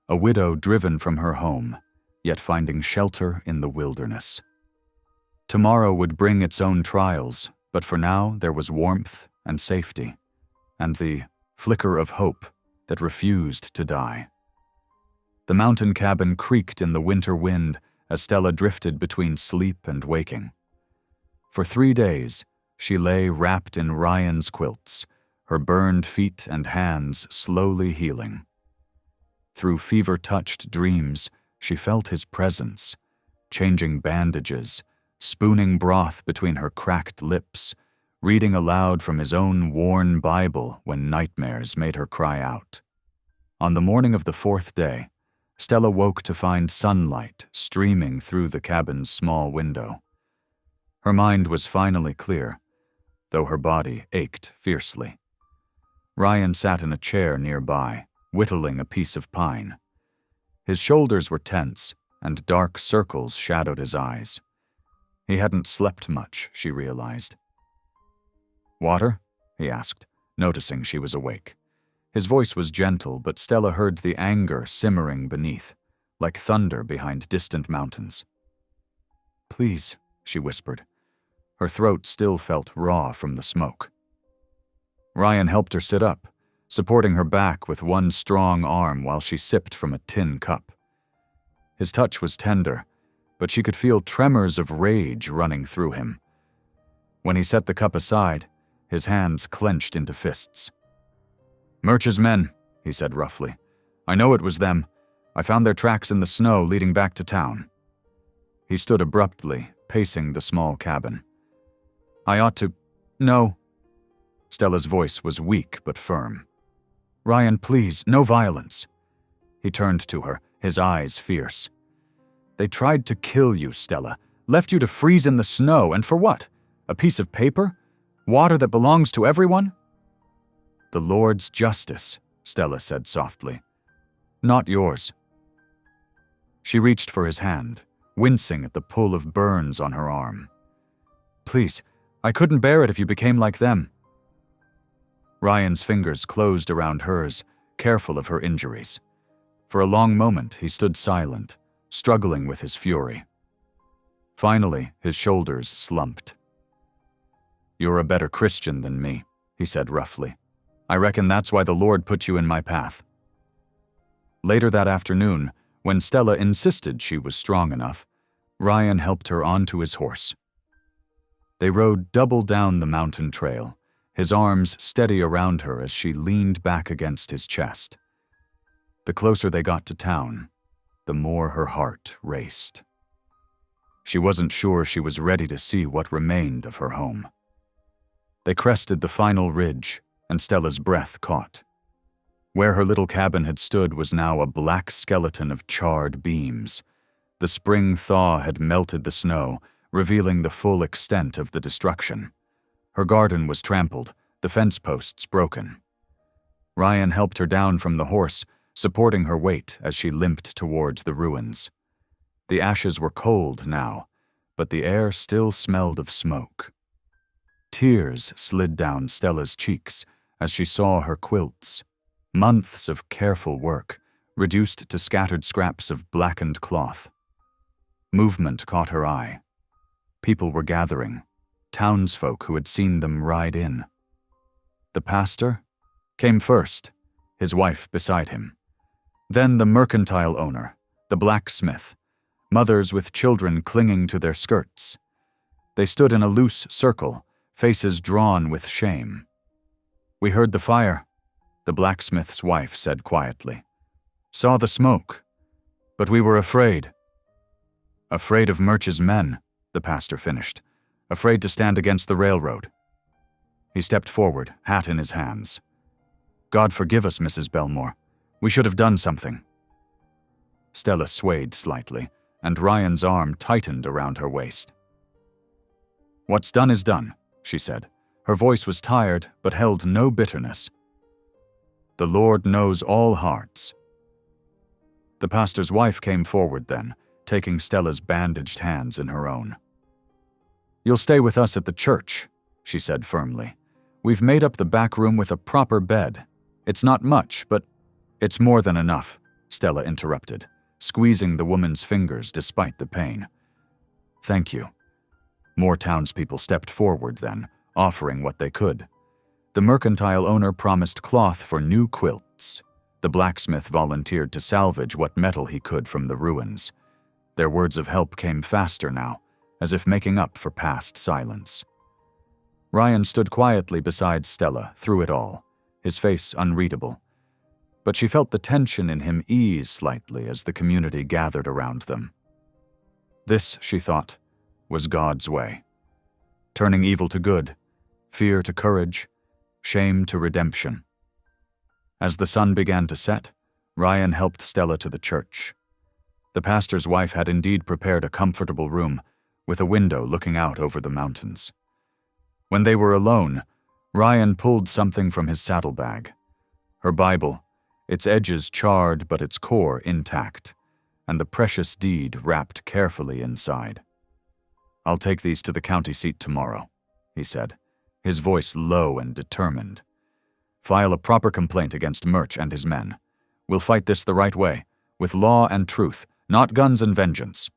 a widow driven from her home, yet finding shelter in the wilderness. Tomorrow would bring its own trials, but for now there was warmth and safety, and the flicker of hope that refused to die. The mountain cabin creaked in the winter wind as Stella drifted between sleep and waking. For 3 days, she lay wrapped in Ryan's quilts, her burned feet and hands slowly healing. Through fever-touched dreams, she felt his presence, changing bandages, spooning broth between her cracked lips, reading aloud from his own worn Bible when nightmares made her cry out. On the morning of the 4th day, Stella woke to find sunlight streaming through the cabin's small window. Her mind was finally clear, though her body ached fiercely. Ryan sat in a chair nearby, whittling a piece of pine. His shoulders were tense, and dark circles shadowed his eyes. He hadn't slept much, she realized. Water? He asked, noticing she was awake. His voice was gentle, but Stella heard the anger simmering beneath, like thunder behind distant mountains. Please, she whispered. Her throat still felt raw from the smoke. Ryan helped her sit up, supporting her back with one strong arm while she sipped from a tin cup. His touch was tender, but she could feel tremors of rage running through him. When he set the cup aside, his hands clenched into fists. Murch's men, he said roughly. I know it was them. I found their tracks in the snow leading back to town. He stood abruptly, pacing the small cabin. I ought to... No. Stella's voice was weak but firm. Ryan, please, no violence. He turned to her, his eyes fierce. They tried to kill you, Stella. Left you to freeze in the snow, and for what? A piece of paper? Water that belongs to everyone? The Lord's justice, Stella said softly. Not yours. She reached for his hand, wincing at the pull of burns on her arm. Please, I couldn't bear it if you became like them. Ryan's fingers closed around hers, careful of her injuries. For a long moment, he stood silent, struggling with his fury. Finally, his shoulders slumped. You're a better Christian than me, he said roughly. I reckon that's why the Lord put you in my path. Later that afternoon, when Stella insisted she was strong enough, Ryan helped her onto his horse. They rode double down the mountain trail, his arms steady around her as she leaned back against his chest. The closer they got to town, the more her heart raced. She wasn't sure she was ready to see what remained of her home. They crested the final ridge, and Stella's breath caught. Where her little cabin had stood was now a black skeleton of charred beams. The spring thaw had melted the snow, revealing the full extent of the destruction. Her garden was trampled, the fence posts broken. Ryan helped her down from the horse, supporting her weight as she limped towards the ruins. The ashes were cold now, but the air still smelled of smoke. Tears slid down Stella's cheeks as she saw her quilts. Months of careful work, reduced to scattered scraps of blackened cloth. Movement caught her eye. People were gathering, townsfolk who had seen them ride in. The pastor came first, his wife beside him. Then the mercantile owner, the blacksmith, mothers with children clinging to their skirts. They stood in a loose circle, faces drawn with shame. "We heard the fire," the blacksmith's wife said quietly. "Saw the smoke, but we were afraid." "Afraid of Murch's men," the pastor finished, "afraid to stand against the railroad." He stepped forward, hat in his hands. "God forgive us, Mrs. Belmore. We should have done something." Stella swayed slightly, and Ryan's arm tightened around her waist. "What's done is done," she said. Her voice was tired, but held no bitterness. "The Lord knows all hearts." The pastor's wife came forward then, taking Stella's bandaged hands in her own. "You'll stay with us at the church," she said firmly. "We've made up the back room with a proper bed. It's not much, but—" "It's more than enough," Stella interrupted, squeezing the woman's fingers despite the pain. "Thank you." More townspeople stepped forward then, offering what they could. The mercantile owner promised cloth for new quilts. The blacksmith volunteered to salvage what metal he could from the ruins. Their words of help came faster now, as if making up for past silence. Ryan stood quietly beside Stella through it all, his face unreadable. But she felt the tension in him ease slightly as the community gathered around them. This, she thought, was God's way. Turning evil to good, fear to courage, shame to redemption. As the sun began to set, Ryan helped Stella to the church. The pastor's wife had indeed prepared a comfortable room, with a window looking out over the mountains. When they were alone, Ryan pulled something from his saddlebag. Her Bible, its edges charred but its core intact, and the precious deed wrapped carefully inside. "I'll take these to the county seat tomorrow," he said, his voice low and determined. "File a proper complaint against Murch and his men. We'll fight this the right way, with law and truth, not guns and vengeance."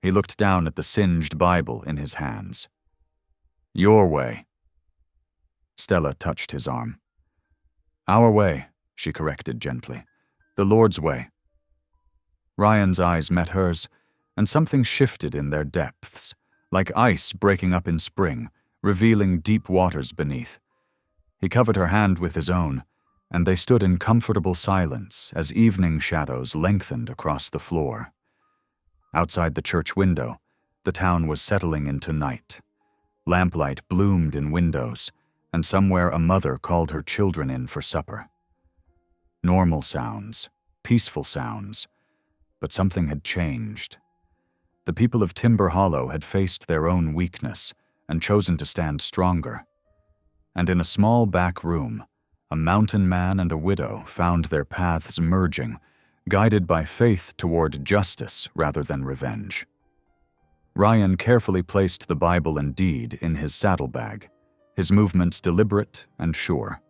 He looked down at the singed Bible in his hands. "Your way." Stella touched his arm. "Our way," she corrected gently. "The Lord's way." Ryan's eyes met hers, and something shifted in their depths, like ice breaking up in spring, revealing deep waters beneath. He covered her hand with his own, and they stood in comfortable silence as evening shadows lengthened across the floor. Outside the church window, the town was settling into night. Lamplight bloomed in windows, and somewhere a mother called her children in for supper. Normal sounds, peaceful sounds, but something had changed. The people of Timber Hollow had faced their own weakness and chosen to stand stronger. And in a small back room, a mountain man and a widow found their paths merging, guided by faith toward justice rather than revenge. Ryan carefully placed the Bible and deed in his saddlebag, his movements deliberate and sure.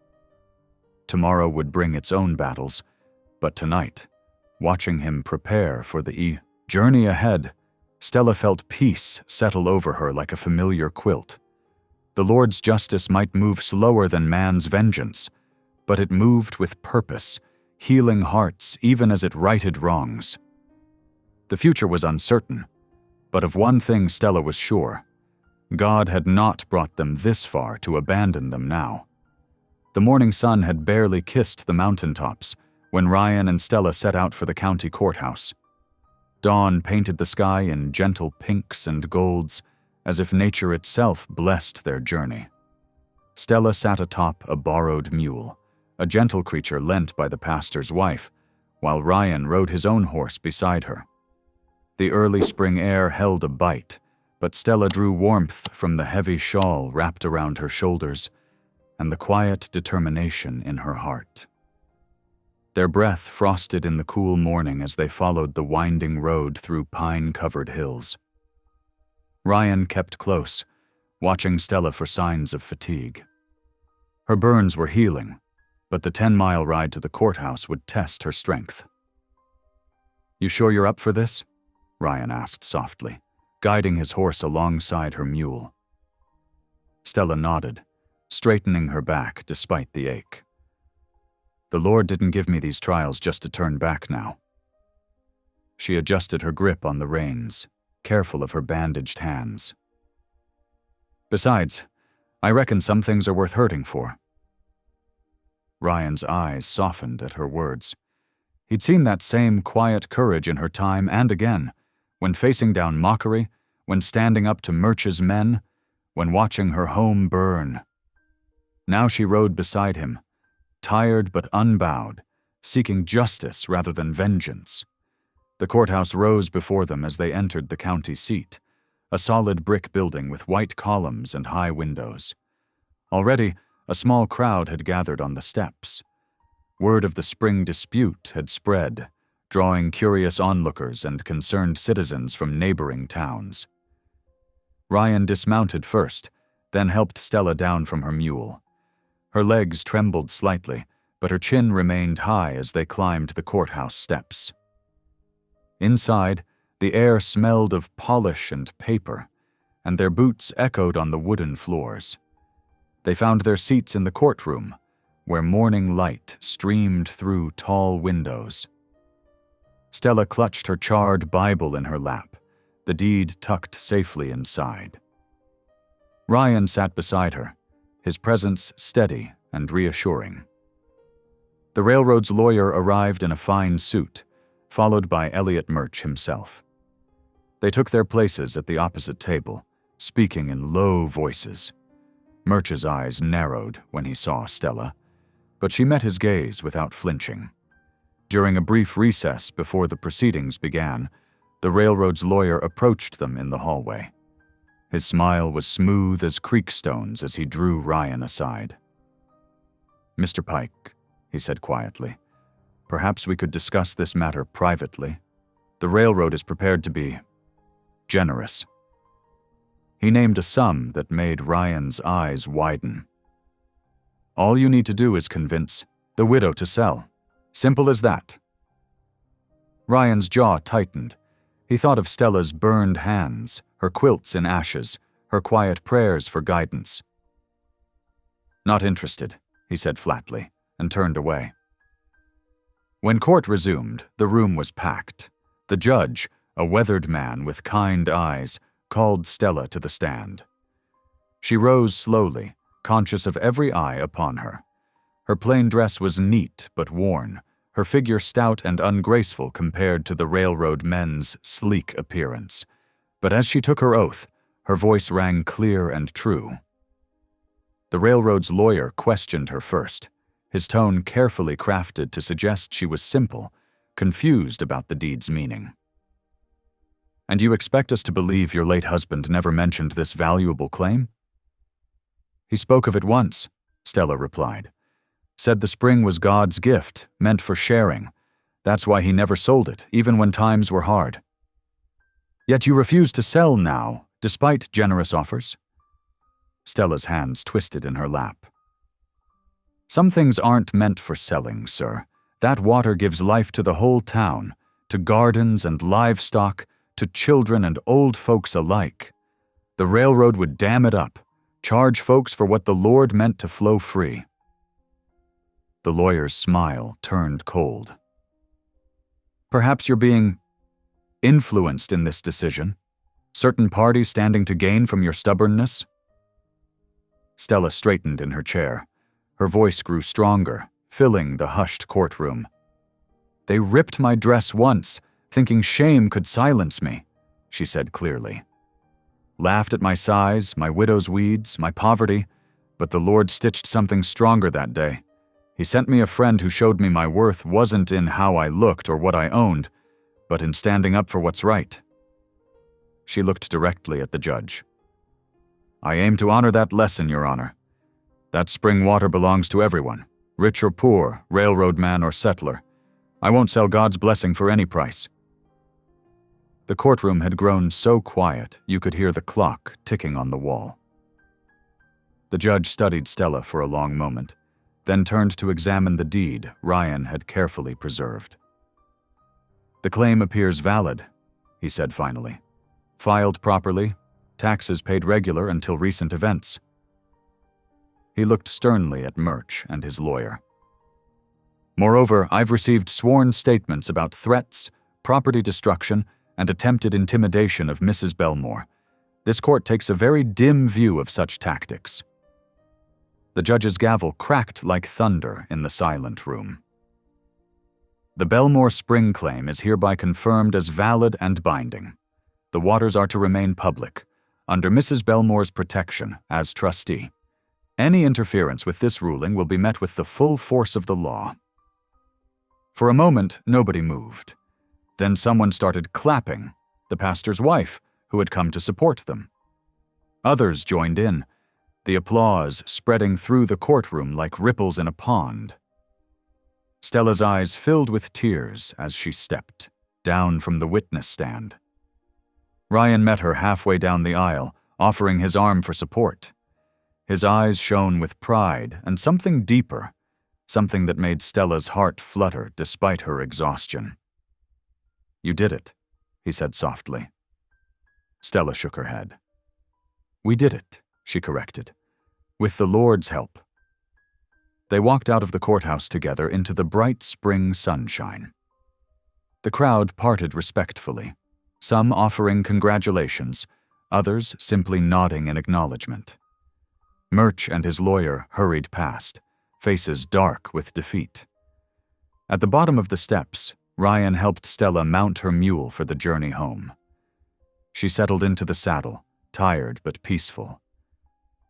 Tomorrow would bring its own battles, but tonight, watching him prepare for the journey ahead, Stella felt peace settle over her like a familiar quilt. The Lord's justice might move slower than man's vengeance, but it moved with purpose, healing hearts even as it righted wrongs. The future was uncertain, but of one thing Stella was sure. God had not brought them this far to abandon them now. The morning sun had barely kissed the mountaintops when Ryan and Stella set out for the county courthouse. Dawn painted the sky in gentle pinks and golds, as if nature itself blessed their journey. Stella sat atop a borrowed mule, a gentle creature lent by the pastor's wife, while Ryan rode his own horse beside her. The early spring air held a bite, but Stella drew warmth from the heavy shawl wrapped around her shoulders and the quiet determination in her heart. Their breath frosted in the cool morning as they followed the winding road through pine-covered hills. Ryan kept close, watching Stella for signs of fatigue. Her burns were healing, but the 10-mile ride to the courthouse would test her strength. "You sure you're up for this?" Ryan asked softly, guiding his horse alongside her mule. Stella nodded, straightening her back despite the ache. "The Lord didn't give me these trials just to turn back now." She adjusted her grip on the reins, careful of her bandaged hands. "Besides, I reckon some things are worth hurting for." Ryan's eyes softened at her words. He'd seen that same quiet courage in her time and again, when facing down mockery, when standing up to Murch's men, when watching her home burn. Now she rode beside him, tired but unbowed, seeking justice rather than vengeance. The courthouse rose before them as they entered the county seat, a solid brick building with white columns and high windows. Already, a small crowd had gathered on the steps. Word of the spring dispute had spread, drawing curious onlookers and concerned citizens from neighboring towns. Ryan dismounted first, then helped Stella down from her mule. Her legs trembled slightly, but her chin remained high as they climbed the courthouse steps. Inside, the air smelled of polish and paper, and their boots echoed on the wooden floors. They found their seats in the courtroom, where morning light streamed through tall windows. Stella clutched her charred Bible in her lap, the deed tucked safely inside. Ryan sat beside her, his presence steady and reassuring. The railroad's lawyer arrived in a fine suit, followed by Elliot Murch himself. They took their places at the opposite table, speaking in low voices. Murch's eyes narrowed when he saw Stella, but she met his gaze without flinching. During a brief recess before the proceedings began, the railroad's lawyer approached them in the hallway. His smile was smooth as creek stones as he drew Ryan aside. "Mr. Pike," he said quietly, "perhaps we could discuss this matter privately. The railroad is prepared to be generous." He named a sum that made Ryan's eyes widen. "All you need to do is convince the widow to sell. Simple as that." Ryan's jaw tightened. He thought of Stella's burned hands, her quilts in ashes, her quiet prayers for guidance. "Not interested," he said flatly, and turned away. When court resumed, the room was packed. The judge, a weathered man with kind eyes, called Stella to the stand. She rose slowly, conscious of every eye upon her. Her plain dress was neat but worn, her figure stout and ungraceful compared to the railroad men's sleek appearance. But as she took her oath, her voice rang clear and true. The railroad's lawyer questioned her first, his tone carefully crafted to suggest she was simple, confused about the deed's meaning. "And you expect us to believe your late husband never mentioned this valuable claim?" "He spoke of it once," Stella replied. "Said the spring was God's gift, meant for sharing. That's why he never sold it, even when times were hard." "Yet you refuse to sell now, despite generous offers?" Stella's hands twisted in her lap. "Some things aren't meant for selling, sir. That water gives life to the whole town, to gardens and livestock, to children and old folks alike. The railroad would dam it up, charge folks for what the Lord meant to flow free." The lawyer's smile turned cold. "Perhaps you're being influenced in this decision? Certain parties standing to gain from your stubbornness?" Stella straightened in her chair. Her voice grew stronger, filling the hushed courtroom. "They ripped my dress once, thinking shame could silence me," she said clearly. "Laughed at my size, my widow's weeds, my poverty, but the Lord stitched something stronger that day. He sent me a friend who showed me my worth wasn't in how I looked or what I owned, but in standing up for what's right." She looked directly at the judge. "I aim to honor that lesson, Your Honor. That spring water belongs to everyone, rich or poor, railroad man or settler. I won't sell God's blessing for any price." The courtroom had grown so quiet you could hear the clock ticking on the wall. The judge studied Stella for a long moment, then turned to examine the deed Ryan had carefully preserved. "The claim appears valid," he said finally. "Filed properly, taxes paid regular until recent events." He looked sternly at Murch and his lawyer. "Moreover, I've received sworn statements about threats, property destruction, and attempted intimidation of Mrs. Belmore. This court takes a very dim view of such tactics." The judge's gavel cracked like thunder in the silent room. "The Belmore Spring claim is hereby confirmed as valid and binding. The waters are to remain public, under Mrs. Belmore's protection as trustee. Any interference with this ruling will be met with the full force of the law." For a moment, nobody moved. Then someone started clapping, the pastor's wife, who had come to support them. Others joined in, the applause spreading through the courtroom like ripples in a pond. Stella's eyes filled with tears as she stepped down from the witness stand. Ryan met her halfway down the aisle, offering his arm for support. His eyes shone with pride and something deeper, something that made Stella's heart flutter despite her exhaustion. "You did it," he said softly. Stella shook her head. "We did it," she corrected, "with the Lord's help." They walked out of the courthouse together into the bright spring sunshine. The crowd parted respectfully, some offering congratulations, others simply nodding in acknowledgement. Murch and his lawyer hurried past, faces dark with defeat. At the bottom of the steps, Ryan helped Stella mount her mule for the journey home. She settled into the saddle, tired but peaceful.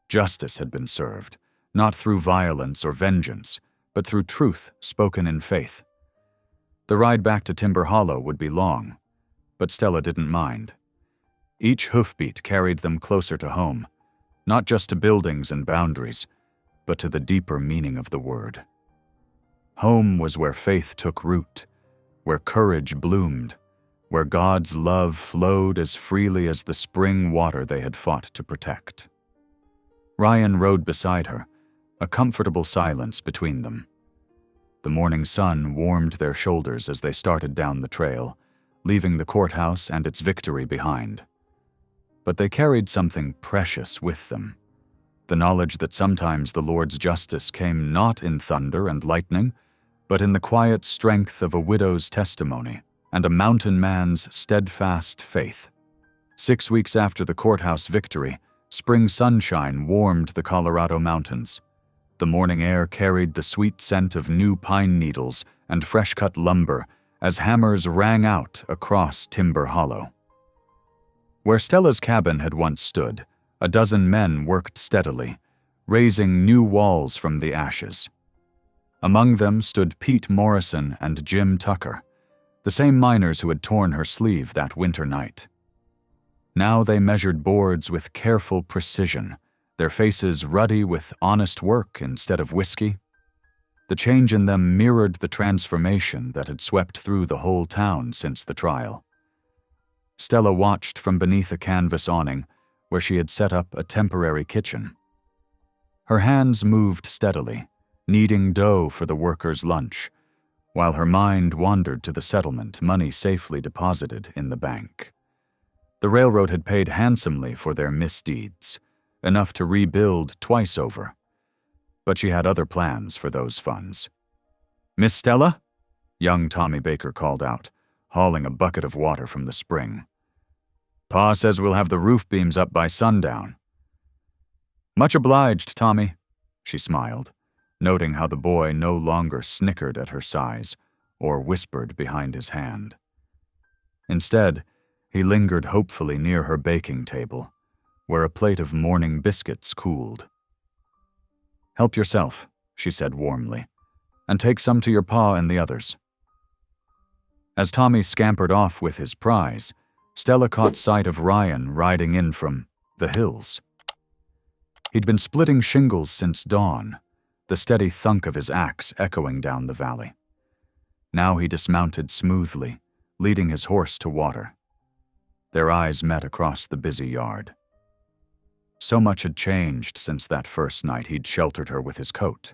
Justice had been served, not through violence or vengeance, but through truth spoken in faith. The ride back to Timber Hollow would be long, but Stella didn't mind. Each hoofbeat carried them closer to home, not just to buildings and boundaries, but to the deeper meaning of the word. Home was where faith took root, where courage bloomed, where God's love flowed as freely as the spring water they had fought to protect. Ryan rode beside her, a comfortable silence between them. The morning sun warmed their shoulders as they started down the trail, leaving the courthouse and its victory behind. But they carried something precious with them, the knowledge that sometimes the Lord's justice came not in thunder and lightning, but in the quiet strength of a widow's testimony and a mountain man's steadfast faith. 6 weeks after the courthouse victory, spring sunshine warmed the Colorado mountains. The morning air carried the sweet scent of new pine needles and fresh-cut lumber as hammers rang out across Timber Hollow. Where Stella's cabin had once stood, a dozen men worked steadily, raising new walls from the ashes. Among them stood Pete Morrison and Jim Tucker, the same miners who had torn her sleeve that winter night. Now they measured boards with careful precision, their faces ruddy with honest work instead of whiskey. The change in them mirrored the transformation that had swept through the whole town since the trial. Stella watched from beneath a canvas awning where she had set up a temporary kitchen. Her hands moved steadily, kneading dough for the workers' lunch, while her mind wandered to the settlement, money safely deposited in the bank. The railroad had paid handsomely for their misdeeds, enough to rebuild twice over. But she had other plans for those funds. "Miss Stella?" young Tommy Baker called out, hauling a bucket of water from the spring. "Pa says we'll have the roof beams up by sundown." "Much obliged, Tommy," she smiled, noting how the boy no longer snickered at her size or whispered behind his hand. Instead, he lingered hopefully near her baking table, where a plate of morning biscuits cooled. "Help yourself," she said warmly, and take some to your pa and the others." As Tommy scampered off with his prize, Stella caught sight of Ryan riding in from the hills. He'd been splitting shingles since dawn, the steady thunk of his axe echoing down the valley. Now he dismounted smoothly, leading his horse to water. Their eyes met across the busy yard. So much had changed since that first night he'd sheltered her with his coat.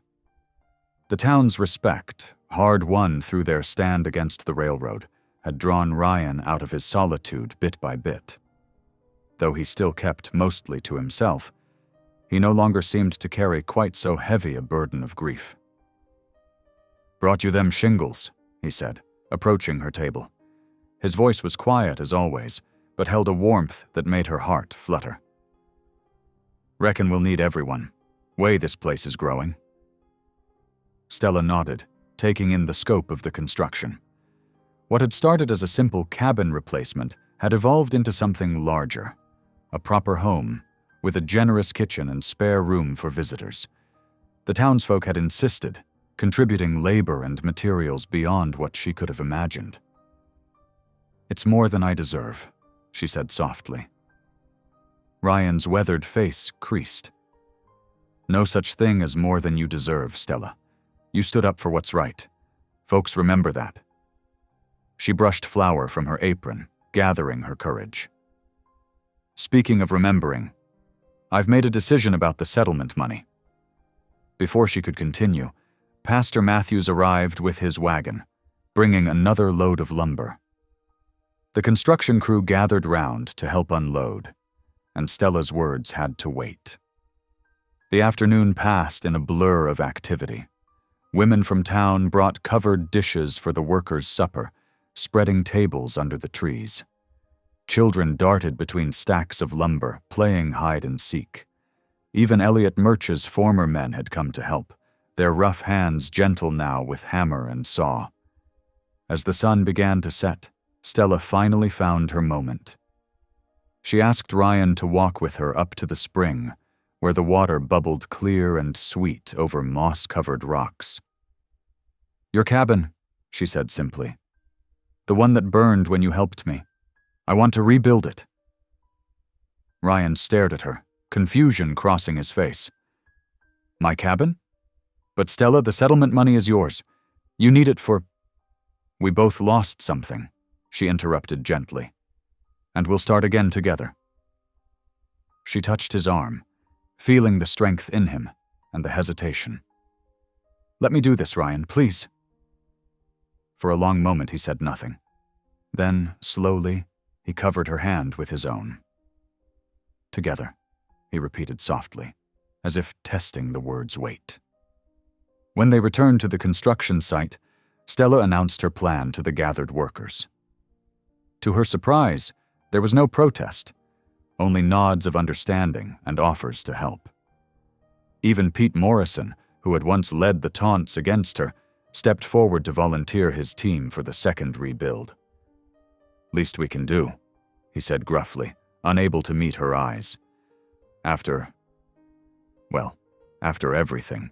The town's respect, hard won through their stand against the railroad, had drawn Ryan out of his solitude bit by bit. Though he still kept mostly to himself, he no longer seemed to carry quite so heavy a burden of grief. "Brought you them shingles," he said, approaching her table. His voice was quiet as always, but held a warmth that made her heart flutter. "Reckon we'll need everyone. Way this place is growing." Stella nodded, taking in the scope of the construction. What had started as a simple cabin replacement had evolved into something larger, a proper home, with a generous kitchen and spare room for visitors. The townsfolk had insisted, contributing labor and materials beyond what she could have imagined. "It's more than I deserve," she said softly. Ryan's weathered face creased. "No such thing as more than you deserve, Stella. You stood up for what's right. Folks remember that." She brushed flour from her apron, gathering her courage. "Speaking of remembering, I've made a decision about the settlement money." Before she could continue, Pastor Matthews arrived with his wagon, bringing another load of lumber. The construction crew gathered round to help unload, and Stella's words had to wait. The afternoon passed in a blur of activity. Women from town brought covered dishes for the workers' supper, spreading tables under the trees. Children darted between stacks of lumber, playing hide and seek. Even Elliot Murch's former men had come to help, their rough hands gentle now with hammer and saw. As the sun began to set, Stella finally found her moment. She asked Ryan to walk with her up to the spring, where the water bubbled clear and sweet over moss-covered rocks. "Your cabin," she said simply. "The one that burned when you helped me. I want to rebuild it." Ryan stared at her, confusion crossing his face. "My cabin? But Stella, the settlement money is yours. You need it for—" "We both lost something," she interrupted gently. "And we'll start again together." She touched his arm, feeling the strength in him and the hesitation. "Let me do this, Ryan, please." For a long moment he said nothing. Then, slowly, he covered her hand with his own. "Together," he repeated softly, as if testing the word's weight. When they returned to the construction site, Stella announced her plan to the gathered workers. To her surprise, there was no protest, only nods of understanding and offers to help. Even Pete Morrison, who had once led the taunts against her, stepped forward to volunteer his team for the second rebuild. "Least we can do," he said gruffly, unable to meet her eyes. After everything.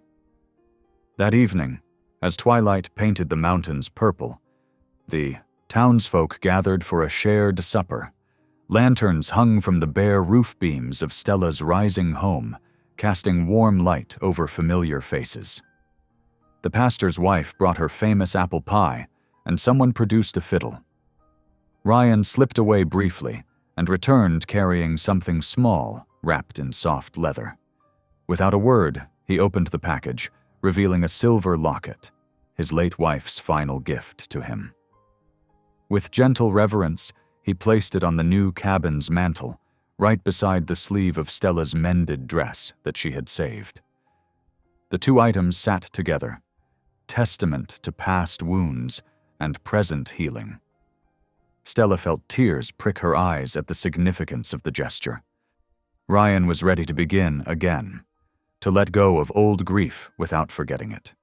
That evening, as twilight painted the mountains purple, the townsfolk gathered for a shared supper. Lanterns hung from the bare roof beams of Stella's rising home, casting warm light over familiar faces. The pastor's wife brought her famous apple pie, and someone produced a fiddle. Ryan slipped away briefly and returned carrying something small, wrapped in soft leather. Without a word, he opened the package, revealing a silver locket, his late wife's final gift to him. With gentle reverence, he placed it on the new cabin's mantel, right beside the sleeve of Stella's mended dress that she had saved. The two items sat together, testament to past wounds and present healing. Stella felt tears prick her eyes at the significance of the gesture. Ryan was ready to begin again, to let go of old grief without forgetting it.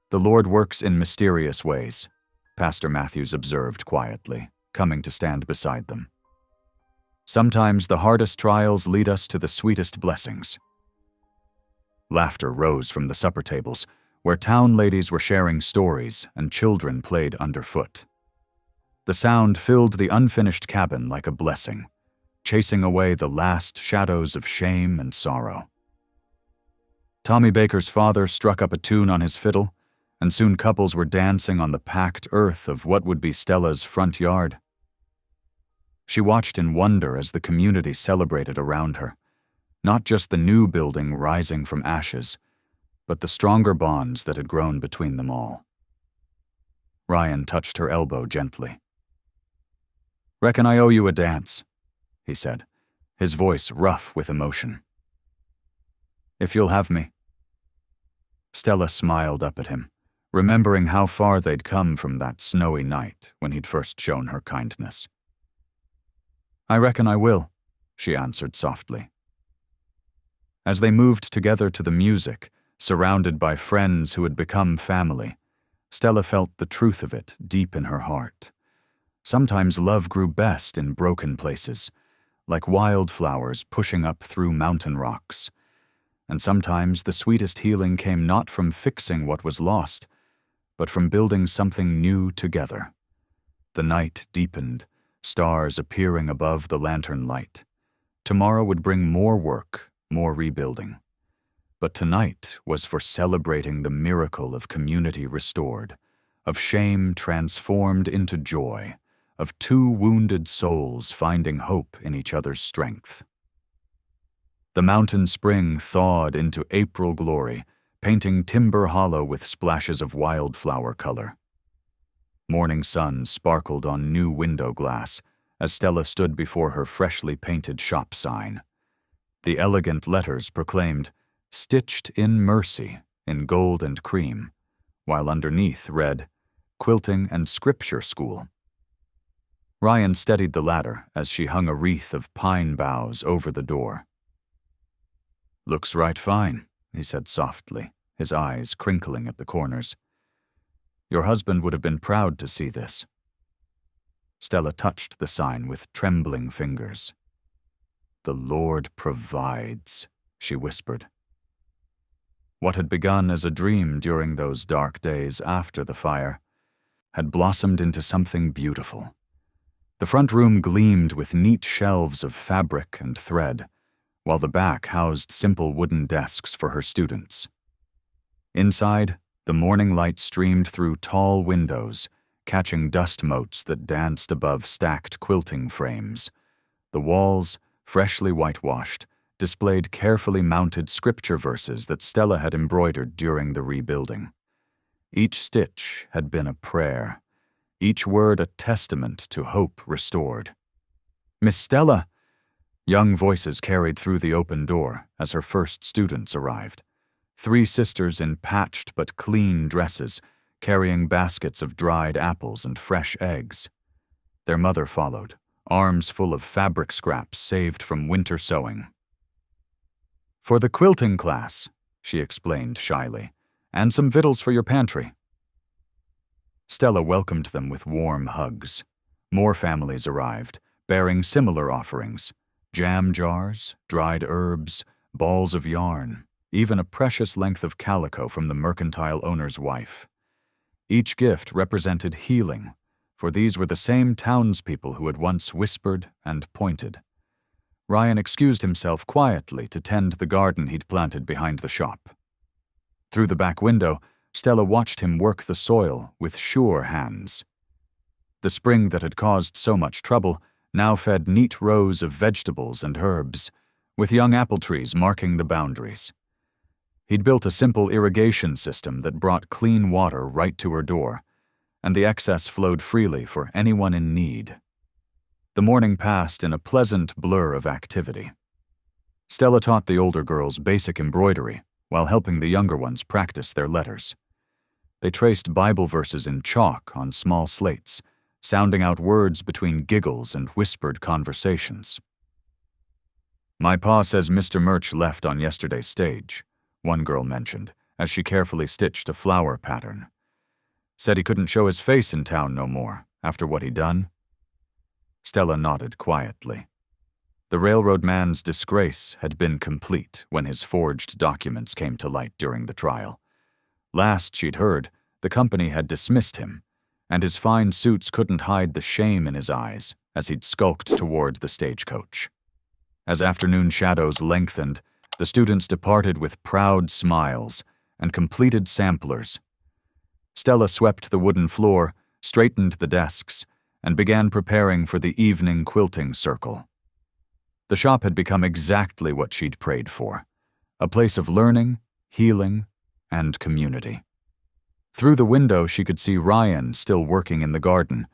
"The Lord works in mysterious ways," Pastor Matthews observed quietly, coming to stand beside them. "Sometimes the hardest trials lead us to the sweetest blessings." Laughter rose from the supper tables, where town ladies were sharing stories and children played underfoot. The sound filled the unfinished cabin like a blessing, chasing away the last shadows of shame and sorrow. Tommy Baker's father struck up a tune on his fiddle, and soon couples were dancing on the packed earth of what would be Stella's front yard. She watched in wonder as the community celebrated around her, not just the new building rising from ashes, but the stronger bonds that had grown between them all. Ryan touched her elbow gently. "Reckon I owe you a dance," he said, his voice rough with emotion. "If you'll have me." Stella smiled up at him, remembering how far they'd come from that snowy night when he'd first shown her kindness. "I reckon I will," she answered softly. As they moved together to the music, surrounded by friends who had become family, Stella felt the truth of it deep in her heart. Sometimes love grew best in broken places, like wildflowers pushing up through mountain rocks. And sometimes the sweetest healing came not from fixing what was lost, but from building something new together. The night deepened, stars appearing above the lantern light. Tomorrow would bring more work, more rebuilding. But tonight was for celebrating the miracle of community restored, of shame transformed into joy, of two wounded souls finding hope in each other's strength. The mountain spring thawed into April glory, painting Timber Hollow with splashes of wildflower color. Morning sun sparkled on new window glass as Stella stood before her freshly painted shop sign. The elegant letters proclaimed, "Stitched in Mercy," in gold and cream, while underneath read, "Quilting and Scripture School." Ryan steadied the ladder as she hung a wreath of pine boughs over the door. "Looks right fine," he said softly, his eyes crinkling at the corners. "Your husband would have been proud to see this." Stella touched the sign with trembling fingers. "The Lord provides," she whispered. What had begun as a dream during those dark days after the fire had blossomed into something beautiful. The front room gleamed with neat shelves of fabric and thread, while the back housed simple wooden desks for her students. Inside, the morning light streamed through tall windows, catching dust motes that danced above stacked quilting frames. The walls, freshly whitewashed, displayed carefully mounted scripture verses that Stella had embroidered during the rebuilding. Each stitch had been a prayer, each word a testament to hope restored. "Miss Stella!" Young voices carried through the open door as her first students arrived. 3 sisters in patched but clean dresses, carrying baskets of dried apples and fresh eggs. Their mother followed, arms full of fabric scraps saved from winter sewing. "For the quilting class," she explained shyly, "and some victuals for your pantry." Stella welcomed them with warm hugs. More families arrived, bearing similar offerings: jam jars, dried herbs, balls of yarn, even a precious length of calico from the mercantile owner's wife. Each gift represented healing, for these were the same townspeople who had once whispered and pointed. Ryan excused himself quietly to tend the garden he'd planted behind the shop. Through the back window, Stella watched him work the soil with sure hands. The spring that had caused so much trouble now fed neat rows of vegetables and herbs, with young apple trees marking the boundaries. He'd built a simple irrigation system that brought clean water right to her door, and the excess flowed freely for anyone in need. The morning passed in a pleasant blur of activity. Stella taught the older girls basic embroidery while helping the younger ones practice their letters. They traced Bible verses in chalk on small slates, sounding out words between giggles and whispered conversations. "My pa says Mr. Murch left on yesterday's stage," one girl mentioned, as she carefully stitched a flower pattern. "Said he couldn't show his face in town no more, after what he'd done." Stella nodded quietly. The railroad man's disgrace had been complete when his forged documents came to light during the trial. Last she'd heard, the company had dismissed him, and his fine suits couldn't hide the shame in his eyes as he'd skulked toward the stagecoach. As afternoon shadows lengthened, the students departed with proud smiles and completed samplers. Stella swept the wooden floor, straightened the desks, and began preparing for the evening quilting circle. The shop had become exactly what she'd prayed for, a place of learning, healing, and community. Through the window she could see Ryan still working in the garden.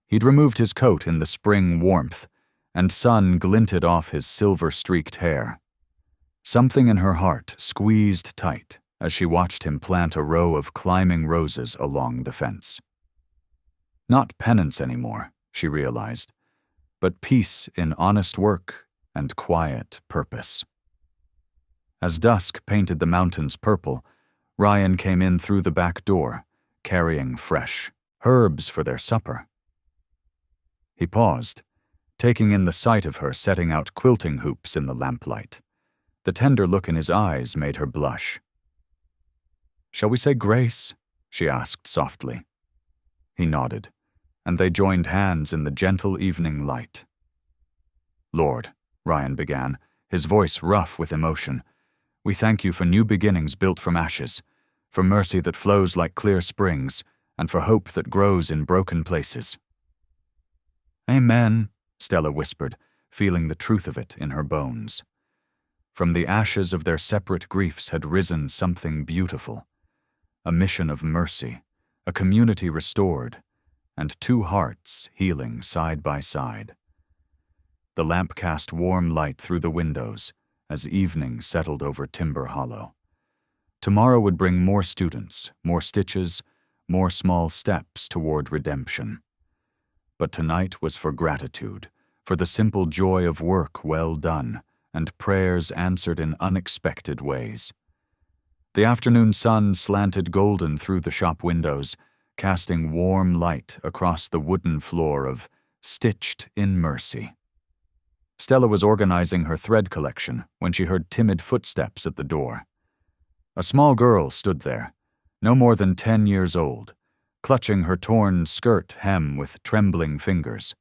He'd removed his coat in the spring warmth, and sun glinted off his silver-streaked hair. Something in her heart squeezed tight as she watched him plant a row of climbing roses along the fence. Not penance anymore, she realized, but peace in honest work and quiet purpose. As dusk painted the mountains purple, Ryan came in through the back door, carrying fresh herbs for their supper. He paused, taking in the sight of her setting out quilting hoops in the lamplight. The tender look in his eyes made her blush. "Shall we say grace?" she asked softly. He nodded, and they joined hands in the gentle evening light. "Lord," Ryan began, his voice rough with emotion, "we thank you for new beginnings built from ashes, for mercy that flows like clear springs, and for hope that grows in broken places." "Amen," Stella whispered, feeling the truth of it in her bones. From the ashes of their separate griefs had risen something beautiful, a mission of mercy, a community restored, and two hearts healing side by side. The lamp cast warm light through the windows as evening settled over Timber Hollow. Tomorrow would bring more students, more stitches, more small steps toward redemption. But tonight was for gratitude, for the simple joy of work well done, and prayers answered in unexpected ways. The afternoon sun slanted golden through the shop windows, casting warm light across the wooden floor of Stitched in Mercy. Stella was organizing her thread collection when she heard timid footsteps at the door. A small girl stood there, no more than 10 years old, clutching her torn skirt hem with trembling fingers.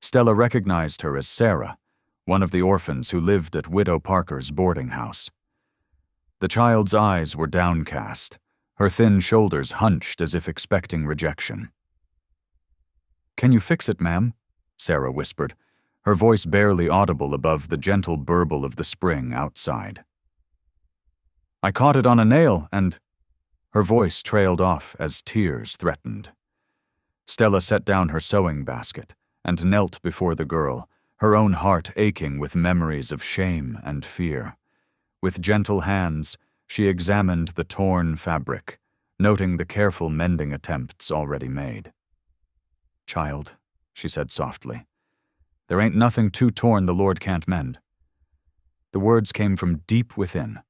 Stella recognized her as Sarah, one of the orphans who lived at Widow Parker's boarding house. The child's eyes were downcast, her thin shoulders hunched as if expecting rejection. "Can you fix it, ma'am?" Sarah whispered, her voice barely audible above the gentle burble of the spring outside. "I caught it on a nail and—" Her voice trailed off as tears threatened. Stella set down her sewing basket and knelt before the girl, her own heart aching with memories of shame and fear. With gentle hands, she examined the torn fabric, noting the careful mending attempts already made. "Child," she said softly, "there ain't nothing too torn the Lord can't mend." The words came from deep within,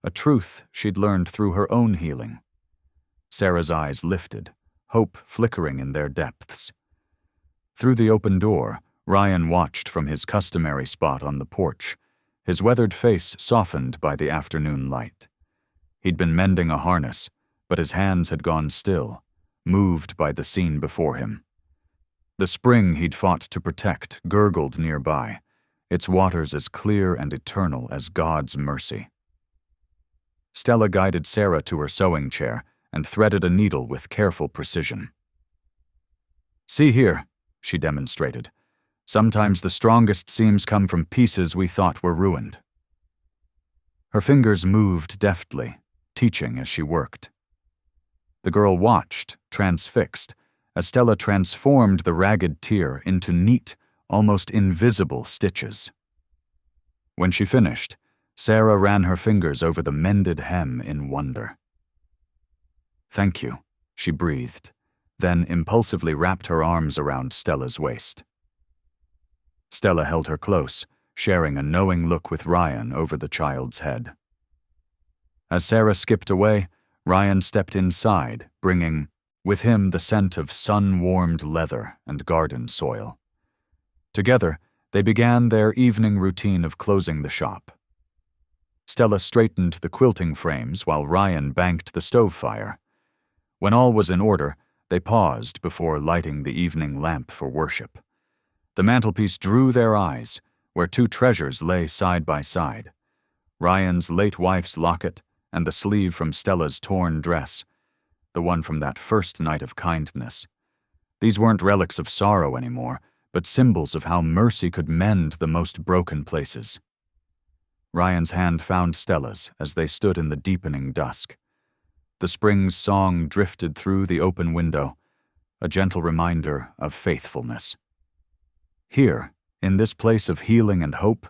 a truth she'd learned through her own healing. Sarah's eyes lifted, hope flickering in their depths. Through the open door, Ryan watched from his customary spot on the porch, his weathered face softened by the afternoon light. He'd been mending a harness, but his hands had gone still, moved by the scene before him. The spring he'd fought to protect gurgled nearby, its waters as clear and eternal as God's mercy. Stella guided Sarah to her sewing chair and threaded a needle with careful precision. "See here," she demonstrated. "Sometimes the strongest seams come from pieces we thought were ruined." Her fingers moved deftly, teaching as she worked. The girl watched, transfixed, as Stella transformed the ragged tier into neat, almost invisible stitches. When she finished, Sarah ran her fingers over the mended hem in wonder. "Thank you," she breathed, then impulsively wrapped her arms around Stella's waist. Stella held her close, sharing a knowing look with Ryan over the child's head. As Sarah skipped away, Ryan stepped inside, bringing with him the scent of sun-warmed leather and garden soil. Together, they began their evening routine of closing the shop. Stella straightened the quilting frames while Ryan banked the stove fire. When all was in order, they paused before lighting the evening lamp for worship. The mantelpiece drew their eyes, where two treasures lay side by side: Ryan's late wife's locket and the sleeve from Stella's torn dress, the one from that first night of kindness. These weren't relics of sorrow anymore, but symbols of how mercy could mend the most broken places. Ryan's hand found Stella's as they stood in the deepening dusk. The spring's song drifted through the open window, a gentle reminder of faithfulness. Here, in this place of healing and hope,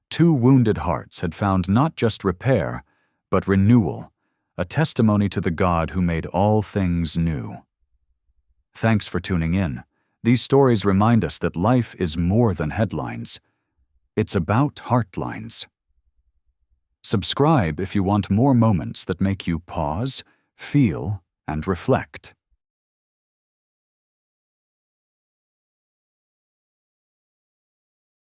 two wounded hearts had found not just repair, but renewal, a testimony to the God who made all things new. Thanks for tuning in. These stories remind us that life is more than headlines. It's about heartlines. Subscribe if you want more moments that make you pause, feel, and reflect.